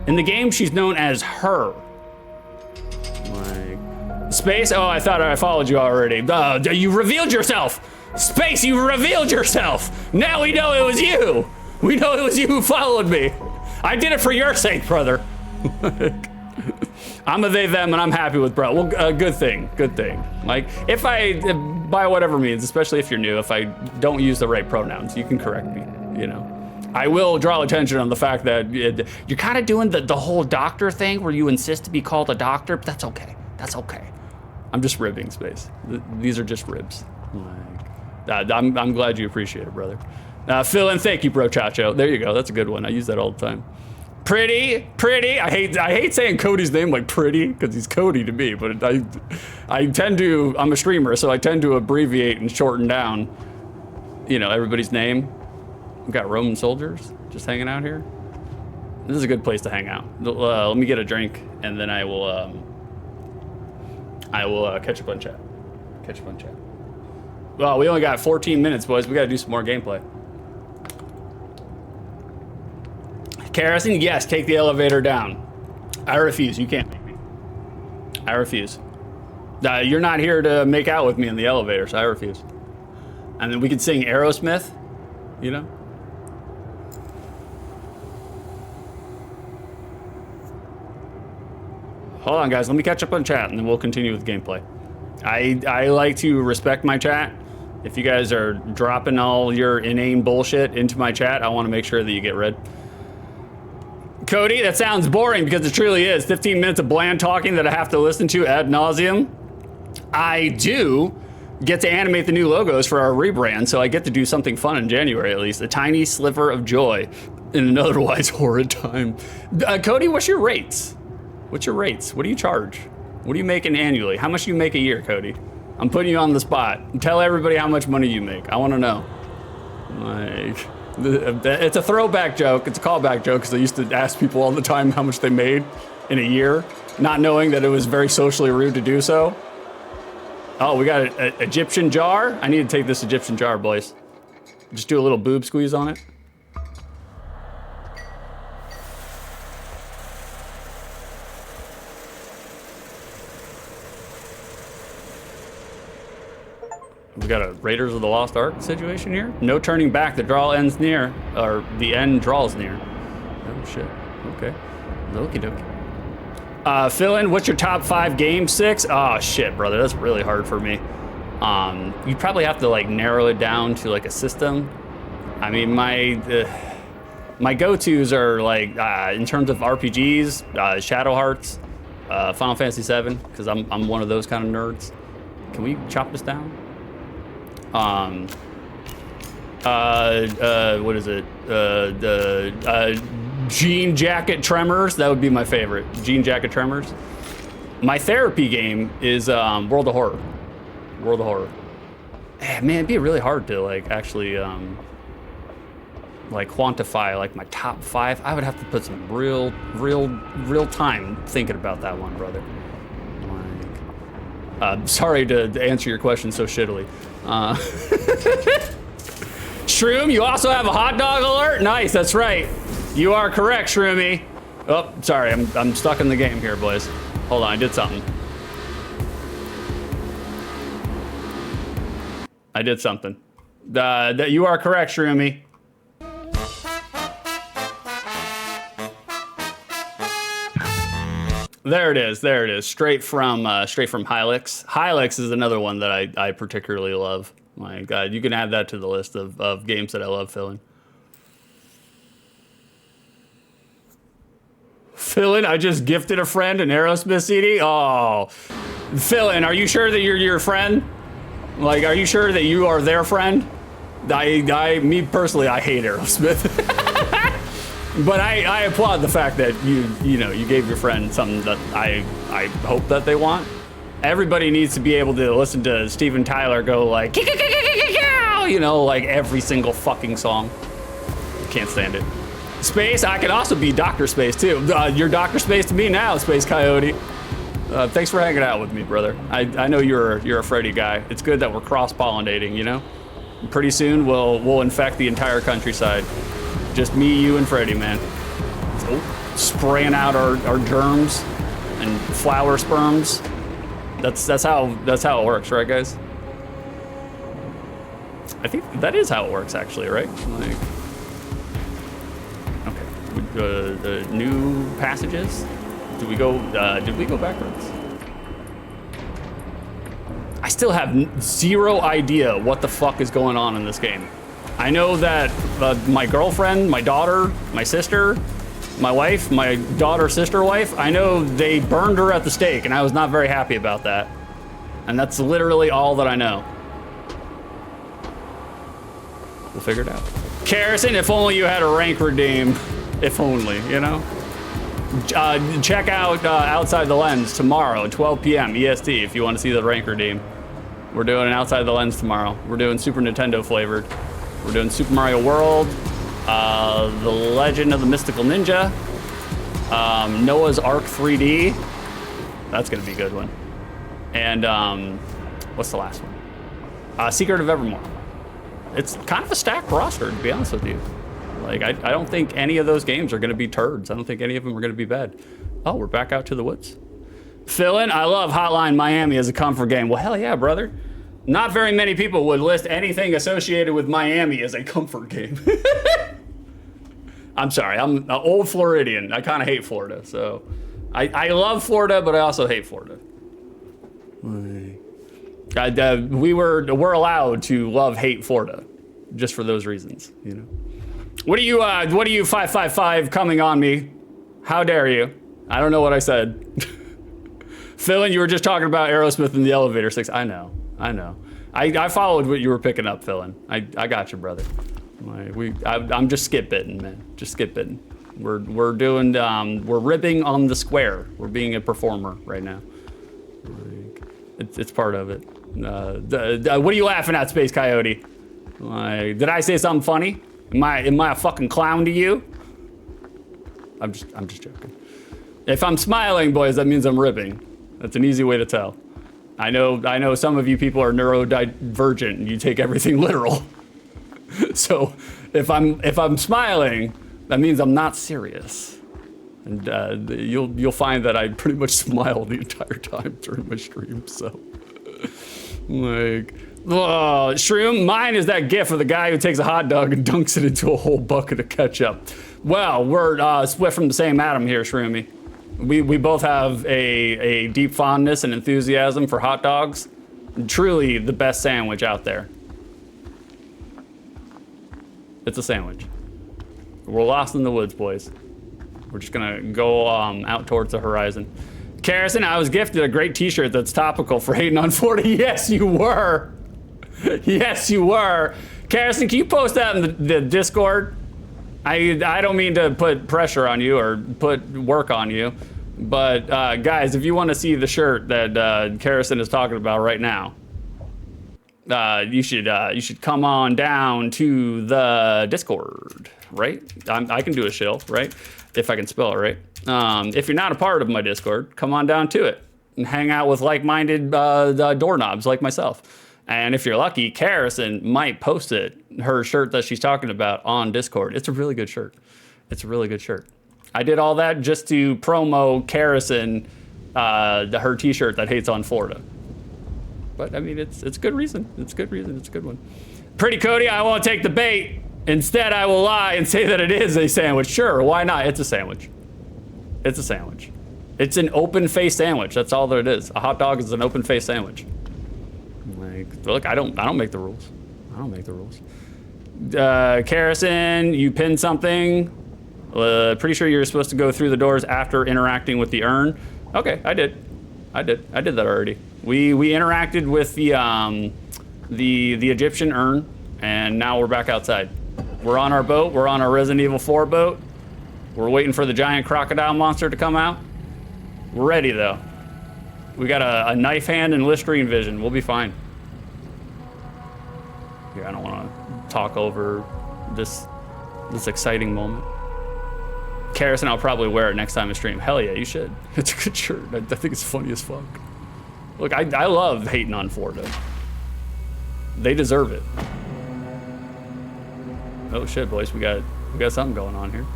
In the game, she's known as her. Like, Space? Oh, I thought I followed you already. You revealed yourself. Space, you revealed yourself. Now we know it was you. We know it was you who followed me. I did it for your sake, brother. I'm a they, them, and I'm happy with bro. Well, good thing, good thing. Like, if by whatever means, especially if you're new, if I don't use the right pronouns, you can correct me, you know. I will draw attention on the fact that you're kind of doing the whole doctor thing where you insist to be called a doctor, but that's okay. That's okay. I'm just ribbing, Space. These are just ribs. Like, I'm glad you appreciate it, brother. Phil, and thank you, bro, Chacho. There you go. That's a good one. I use that all the time. Pretty. I hate saying Cody's name like pretty because he's Cody to me, but I'm a streamer, so I tend to abbreviate and shorten down, you know, everybody's name. We've got Roman soldiers just hanging out here. This is a good place to hang out. Let me get a drink, and then I will catch up on chat. Well, we only got 14 minutes, boys. We got to do some more gameplay. Kerosene, yes, take the elevator down. I refuse. You can't make me. I refuse. You're not here to make out with me in the elevator, so I refuse. And then we could sing Aerosmith, you know? Hold on, guys. Let me catch up on chat, and then we'll continue with gameplay. I like to respect my chat. If you guys are dropping all your inane bullshit into my chat, I want to make sure that you get read. Cody, that sounds boring because it truly is. 15 minutes of bland talking that I have to listen to ad nauseum. I do get to animate the new logos for our rebrand, so I get to do something fun in January at least. A tiny sliver of joy in an otherwise horrid time. Cody, what's your rates? What do you charge? What are you making annually? How much do you make a year, Cody? I'm putting you on the spot. Tell everybody how much money you make. I want to know. Like, it's a throwback joke. It's a callback joke because I used to ask people all the time how much they made in a year, not knowing that it was very socially rude to do so. Oh, we got an Egyptian jar. I need to take this Egyptian jar, boys. Just do a little boob squeeze on it. We got a Raiders of the Lost Ark situation here. No turning back. The draw ends near, or the end draws near. Oh shit. Okay. Okie dokie. Fill in. What's your top 5 games? 6. Oh shit, brother. That's really hard for me. You probably have to like narrow it down to like a system. I mean, my go-tos are like in terms of RPGs, Shadow Hearts, Final Fantasy 7, because I'm one of those kind of nerds. Can we chop this down? What is it? Jean Jacket Tremors. That would be my favorite. Jean Jacket Tremors. My therapy game is World of Horror. World of Horror. Man, it'd be really hard to like actually like quantify like my top 5. I would have to put some real time thinking about that one, brother. Sorry to answer your question so shittily. Shroom, you also have a hot dog alert? Nice, that's right. You are correct, Shroomy. Oh, sorry, I'm stuck in the game here, boys. Hold on, I did something. That you are correct, Shroomy. There it is. Straight from Hylix. Hylix is another one that I particularly love. My God, you can add that to the list of games that I love filling. Philin, I just gifted a friend an Aerosmith CD. Oh, Philin, are you sure that you're your friend? Like, are you sure that you are their friend? Me personally, I hate Aerosmith. But I applaud the fact that you gave your friend something that I hope that they want. Everybody needs to be able to listen to Steven Tyler go like, like every single fucking song. Can't stand it. Space, I could also be Dr. Space too. You're Dr. Space to me now, Space Coyote. Thanks for hanging out with me, brother. I know you're a Freddy guy. It's good that we're cross-pollinating, you know? Pretty soon we'll infect the entire countryside. Just me, you, and Freddy, man. So, spraying out our germs and flower sperms. That's how it works, right, guys? I think that is how it works, actually, right? Like, okay, new passages. Did we go backwards? I still have zero idea what the fuck is going on in this game. I know that my girlfriend, my daughter, my sister, my wife, my daughter's sister wife, I know they burned her at the stake, and I was not very happy about that. And that's literally all that I know. We'll figure it out. Karrison, if only you had a rank redeem. If only, you know? Check out Outside the Lens tomorrow, 12 p.m. EST, if you want to see the rank redeem. We're doing an Outside the Lens tomorrow. We're doing Super Nintendo flavored. We're doing Super Mario World, The Legend of the Mystical Ninja, Noah's Ark 3D. That's gonna be a good one. And what's the last one? Secret of Evermore. It's kind of a stacked roster, to be honest with you. Like, I don't think any of those games are gonna be turds. I don't think any of them are gonna be bad. Oh, we're back out to the woods. Philin, I love Hotline Miami as a comfort game. Well, hell yeah, brother. Not very many people would list anything associated with Miami as a comfort game. I'm sorry, I'm an old Floridian. I kind of hate Florida, so. I love Florida, but I also hate Florida. We're allowed to hate Florida, just for those reasons, you know. What are you 555 coming on me? How dare you? I don't know what I said. Philin, you were just talking about Aerosmith in the elevator 6. I know. I followed what you were picking up, Philin. I got you, brother. I'm just skip bitten, man. Just skip bitten. We're ribbing on the square. We're being a performer right now. It's part of it. What are you laughing at, Space Coyote? Did I say something funny? Am I a fucking clown to you? I'm just joking. If I'm smiling, boys, that means I'm ribbing. That's an easy way to tell. I know some of you people are neurodivergent and you take everything literal. So if I'm smiling, that means I'm not serious. And you'll find that I pretty much smile the entire time during my stream, so. Like, oh, Shroom, mine is that gif of the guy who takes a hot dog and dunks it into a whole bucket of ketchup. Well, we're split from the same atom here, Shroomy. We both have a deep fondness and enthusiasm for hot dogs. Truly the best sandwich out there. It's a sandwich. We're lost in the woods, boys. We're just gonna go out towards the horizon. Karrison, I was gifted a great t-shirt that's topical for hating on 40. Yes, you were. Yes, you were. Karrison, can you post that in the Discord? I don't mean to put pressure on you or put work on you, but guys, if you want to see the shirt that Karrison is talking about right now, you should come on down to the Discord, right? I can do a shill, right? If I can spell it right. If you're not a part of my Discord, come on down to it and hang out with like-minded doorknobs like myself. And if you're lucky, Karrison might post her shirt that she's talking about on Discord. It's a really good shirt. It's a really good shirt. I did all that just to promo Karrison, her t-shirt that hates on Florida. But I mean, it's good reason. It's good reason. It's a good one. Pretty Cody, I won't take the bait. Instead, I will lie and say that it is a sandwich. Sure, why not? It's a sandwich. It's a sandwich. It's an open-faced sandwich. That's all that it is. A hot dog is an open-faced sandwich. Like, look, I don't make the rules. I don't make the rules. Karrison, you pinned something. Pretty sure you're supposed to go through the doors after interacting with the urn. Okay, I did that already. We interacted with the Egyptian urn, and now we're back outside. We're on our boat. We're on our Resident Evil 4 boat. We're waiting for the giant crocodile monster to come out. We're ready though. We got a knife hand and Listerine vision. We'll be fine. Here, I don't want to talk over this exciting moment. Karras, I'll probably wear it next time I stream. Hell yeah, you should. It's a good shirt. I think it's funny as fuck. Look, I love hating on Florida. They deserve it. Oh shit, boys, we got something going on here.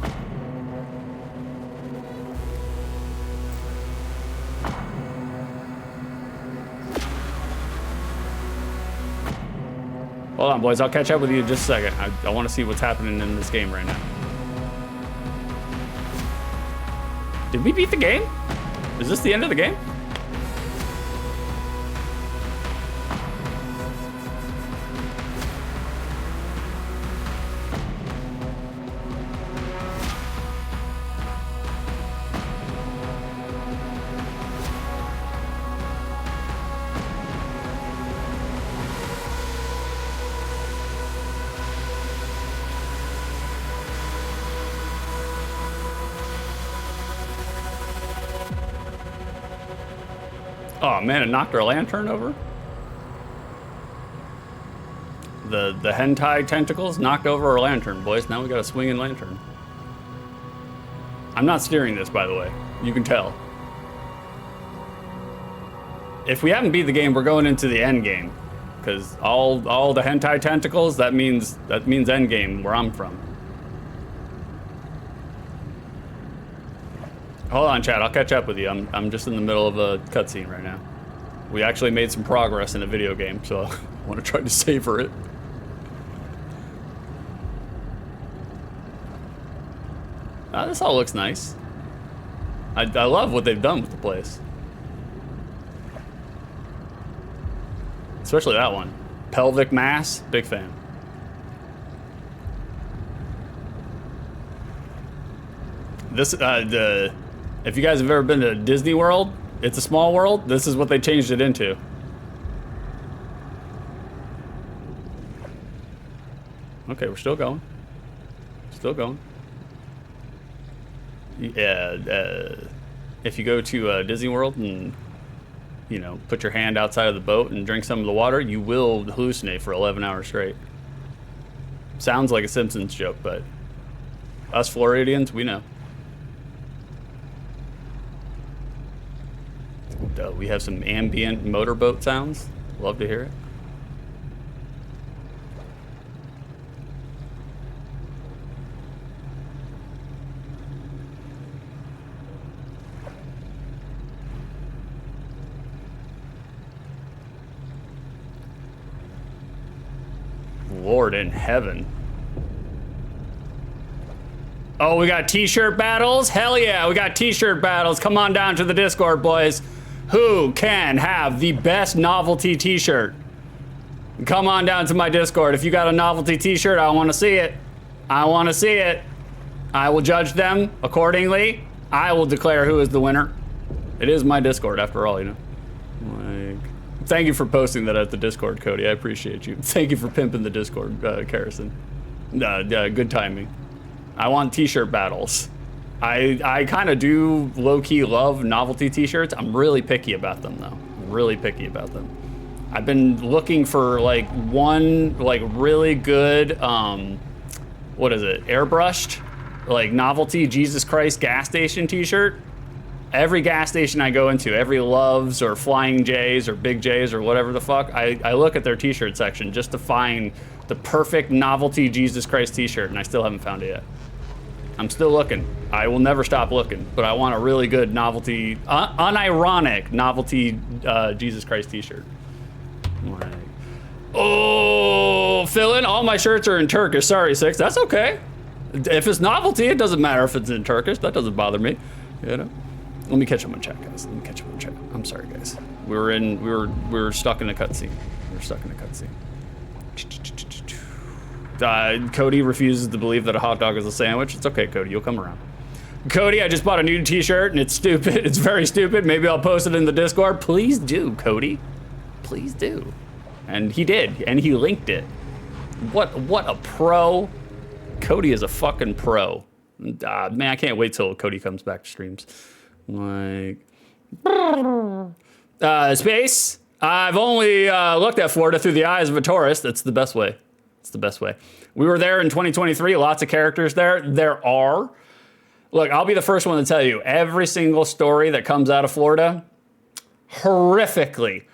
Hold on, boys. I'll catch up with you in just a second. I want to see what's happening in this game right now. Did we beat the game? Is this the end of the game? Oh man, it knocked our lantern over. The hentai tentacles knocked over our lantern, boys. Now we got a swinging lantern. I'm not steering this, by the way. You can tell. If we haven't beat the game, we're going into the end game, because all the hentai tentacles, that means end game where I'm from. Hold on, chat. I'll catch up with you. I'm just in the middle of a cutscene right now. We actually made some progress in a video game, so I want to try to savor it. This all looks nice. I love what they've done with the place. Especially that one. Pelvic mass, big fan. This, if you guys have ever been to Disney World, it's a small world. This is what they changed it into. Okay, we're still going. Still going. Yeah, if you go to Disney World and, you know, put your hand outside of the boat and drink some of the water, you will hallucinate for 11 hours straight. Sounds like a Simpsons joke, but us Floridians, we know. We have some ambient motorboat sounds. Love to hear it. Lord in heaven. Oh, we got t-shirt battles? Hell yeah, we got t-shirt battles. Come on down to the Discord, boys. Who can have the best novelty t-shirt? Come on down to my Discord. If you got a novelty t-shirt, I want to see it. I want to see it. I will judge them accordingly. I will declare who is the winner. It is my Discord, after all, you know. Like, thank you for posting that at the Discord, Cody. I appreciate you. Thank you for pimping the Discord, Karras. Good timing. I want t-shirt battles. I kind of do low-key love novelty t-shirts. I'm really picky about them, though. Really picky about them. I've been looking for like one like really good what is it, airbrushed like novelty Jesus Christ gas station t-shirt. Every gas station I go into, every Loves or Flying J's or Big J's or whatever the fuck, I look at their t-shirt section just to find the perfect novelty Jesus Christ t-shirt, and I still haven't found it yet. I'm still looking. I will never stop looking, but I want a really good novelty, unironic novelty Jesus Christ t-shirt. Like, oh, Philin, all my shirts are in Turkish. Sorry, Six. That's okay. If it's novelty, it doesn't matter if it's in Turkish. That doesn't bother me. You know. Let me catch up on chat, guys. Let me catch up on chat. I'm sorry, guys. We were stuck in a cutscene. We were stuck in a cutscene. Cody refuses to believe that a hot dog is a sandwich. It's okay, Cody. You'll come around. Cody, I just bought a new t-shirt and it's stupid. It's very stupid. Maybe I'll post it in the Discord. Please do, Cody. Please do. And he did, and he linked it. What a pro. Cody is a fucking pro. Man, I can't wait till Cody comes back to streams. Like, space. I've only looked at Florida through the eyes of a tourist. That's the best way. It's the best way. We were there in 2023. Lots of characters there. There are Look, I'll be the first one to tell you, every single story that comes out of Florida, horrifically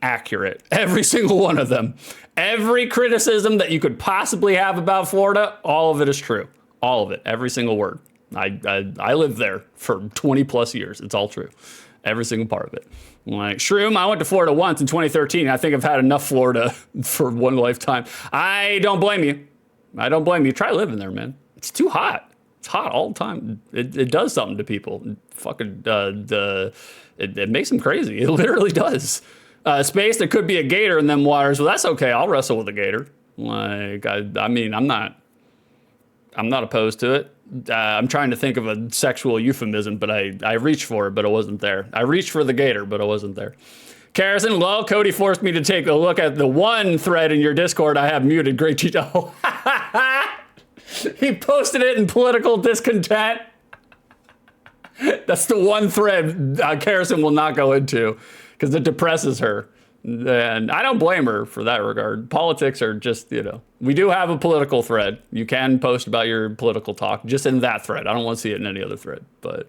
accurate. Every single one of them. Every criticism that you could possibly have about Florida, all of it is true. All of it, every single word. I lived there for 20 plus years. It's all true. Every single part of it. Like, Shroom, I went to Florida once in 2013. I think I've had enough Florida for one lifetime. I don't blame you. I don't blame you. Try living there, man. It's too hot. It's hot all the time. It does something to people. It makes them crazy. It literally does. Space, there could be a gator in them waters. Well, that's okay. I'll wrestle with a gator. Like, I mean, I'm not opposed to it. I'm trying to think of a sexual euphemism, but I reached for it, but it wasn't there. I reached for the gator, but it wasn't there. Carrison, well, Cody forced me to take a look at the one thread in your Discord I have muted. Great cheat. Oh, he posted it in political discontent. That's the one thread Carrison will not go into because it depresses her. And I don't blame her for that regard. Politics are just, we do have a political thread. You can post about your political talk just in that thread. I don't want to see it in any other thread, but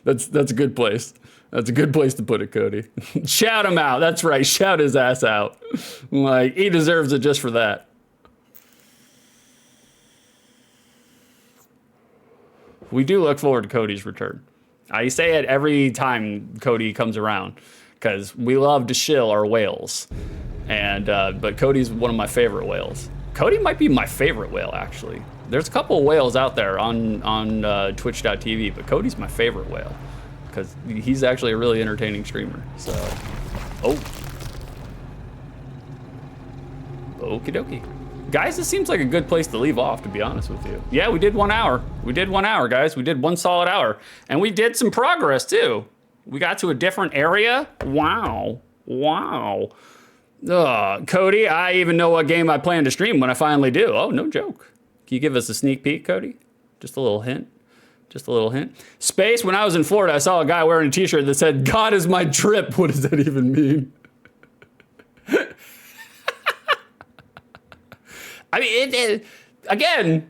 that's a good place. That's a good place to put it, Cody. Shout him out. That's right. Shout his ass out. Like, he deserves it just for that. We do look forward to Cody's return. I say it every time Cody comes around because we love to shill our whales. And but Cody's one of my favorite whales. Cody might be my favorite whale, actually. There's a couple of whales out there on twitch.tv, but Cody's my favorite whale because he's actually a really entertaining streamer. So, okie dokie. Guys, this seems like a good place to leave off, to be honest with you. Yeah, we did 1 hour. We did 1 hour, guys. We did one solid hour. And we did some progress, too. We got to a different area. Wow. Cody, I even know what game I plan to stream when I finally do. Oh, no joke. Can you give us a sneak peek, Cody? Just a little hint. Space, when I was in Florida, I saw a guy wearing a t-shirt that said, God is my drip. What does that even mean? I mean, again,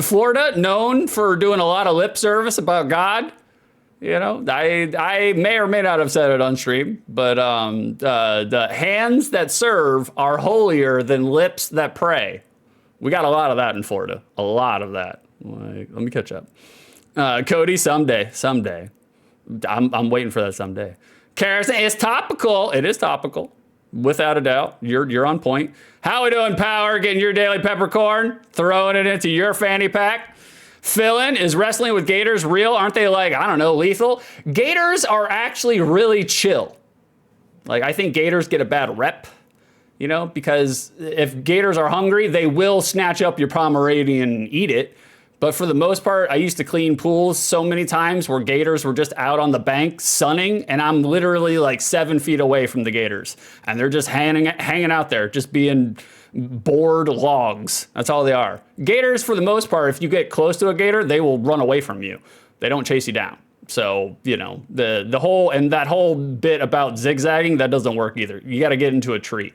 Florida, known for doing a lot of lip service about God. I may or may not have said it on stream, but the hands that serve are holier than lips that pray. We got a lot of that in Florida. A lot of that. Like, let me catch up. Cody, someday. I'm waiting for that someday. Carrison, it's topical. It is topical. Without a doubt, you're on point. How we doing, Power? Getting your daily peppercorn, throwing it into your fanny pack. Philin, is wrestling with gators real? Aren't they like, I don't know, lethal? Gators are actually really chill. Like, I think gators get a bad rep, because if gators are hungry, they will snatch up your Pomeranian and eat it. But for the most part, I used to clean pools so many times where gators were just out on the bank sunning, and I'm literally like 7 feet away from the gators. And they're just hanging out there, just being bored logs. That's all they are. Gators, for the most part, if you get close to a gator, they will run away from you. They don't chase you down. So, the whole bit about zigzagging, that doesn't work either. You got to get into a tree.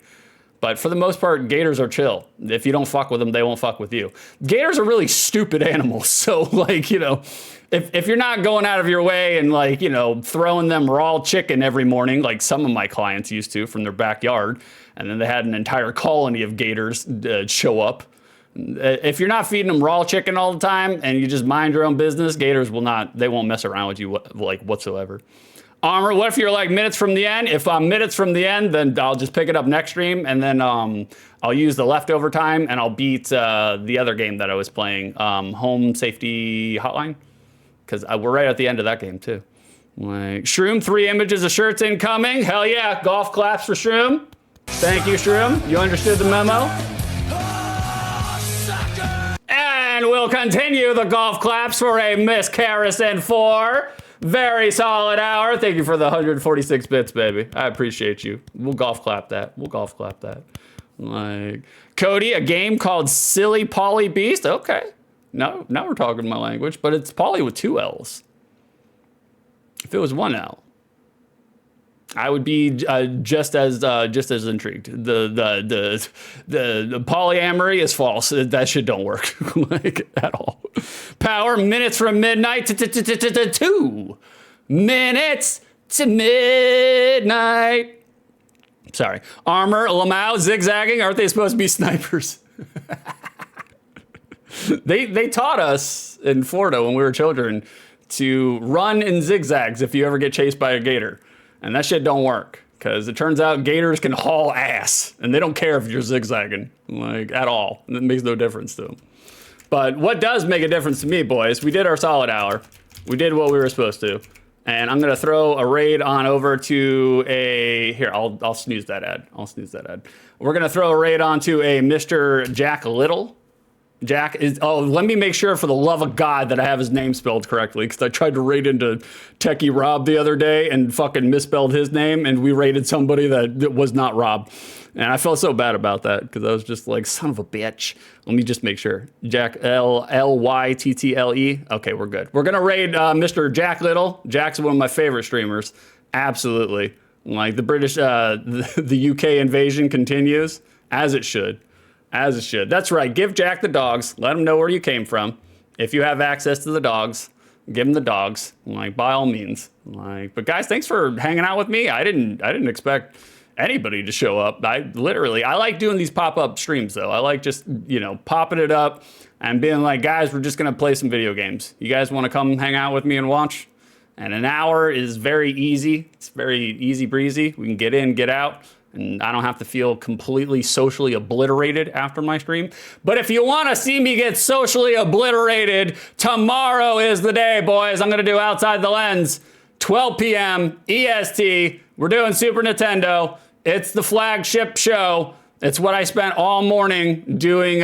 But for the most part, gators are chill. If you don't fuck with them, they won't fuck with you. Gators are really stupid animals. So, if you're not going out of your way and, throwing them raw chicken every morning, like some of my clients used to from their backyard, and then they had an entire colony of gators show up. If you're not feeding them raw chicken all the time and you just mind your own business, gators they won't mess around with you whatsoever. Armor, what if you're like minutes from the end? If I'm minutes from the end, then I'll just pick it up next stream, and then I'll use the leftover time, and I'll beat the other game that I was playing, Home Safety Hotline, because we're right at the end of that game, too. Like, Shroom, 3 images of shirts incoming. Hell yeah, golf claps for Shroom. Thank you, Shroom. You understood the memo. And we'll continue the golf claps for a Miss Carrison 4. Very solid hour. Thank you for the 146 bits, baby. I appreciate you. We'll golf clap that. Like, Cody, a game called Silly Polly Beast. Okay. Now we're talking my language, but it's Polly with 2 L's. If it was 1 L. I would be just as intrigued. The polyamory is false. That shit don't work like at all. Power minutes from midnight to 2 minutes to midnight. Sorry. Armor, Lamau, zigzagging. Aren't they supposed to be snipers? They taught us in Florida when we were children to run in zigzags if you ever get chased by a gator. And that shit don't work, because it turns out gators can haul ass, and they don't care if you're zigzagging, like, at all. And it makes no difference to them. But what does make a difference to me, boys, we did our solid hour. We did what we were supposed to. And I'm going to throw a raid on over to a... Here, I'll snooze that ad. We're going to throw a raid onto a Mr. Jack Little. Jack is, oh, let me make sure for the love of God that I have his name spelled correctly, because I tried to raid into Techie Rob the other day and fucking misspelled his name, and we raided somebody that was not Rob. And I felt so bad about that, because I was just like, son of a bitch. Let me just make sure. Jack, Lyttle. Okay, we're good. We're going to raid Mr. Jack Little. Jack's one of my favorite streamers. Absolutely. Like, the British, the UK invasion continues, as it should. As it should. That's right. Give Jack the dogs. Let him know where you came from. If you have access to the dogs, give him the dogs. Like, by all means. Like, but guys, thanks for hanging out with me. I didn't expect anybody to show up. I like doing these pop-up streams though. I like just, popping it up and being like, guys, we're just gonna play some video games. You guys want to come hang out with me and watch? And an hour is very easy. It's very easy breezy. We can get in, get out. And I don't have to feel completely socially obliterated after my stream. But if you want to see me get socially obliterated, tomorrow is the day, boys. I'm going to do Outside the Lens, 12 p.m. EST. We're doing Super Nintendo. It's the flagship show. It's what I spent all morning doing,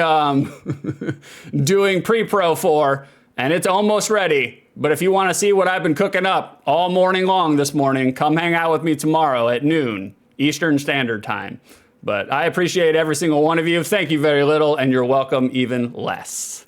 doing pre-pro for, and it's almost ready. But if you want to see what I've been cooking up all morning long this morning, come hang out with me tomorrow at noon. Eastern Standard Time. But I appreciate every single one of you. Thank you very little, and you're welcome even less.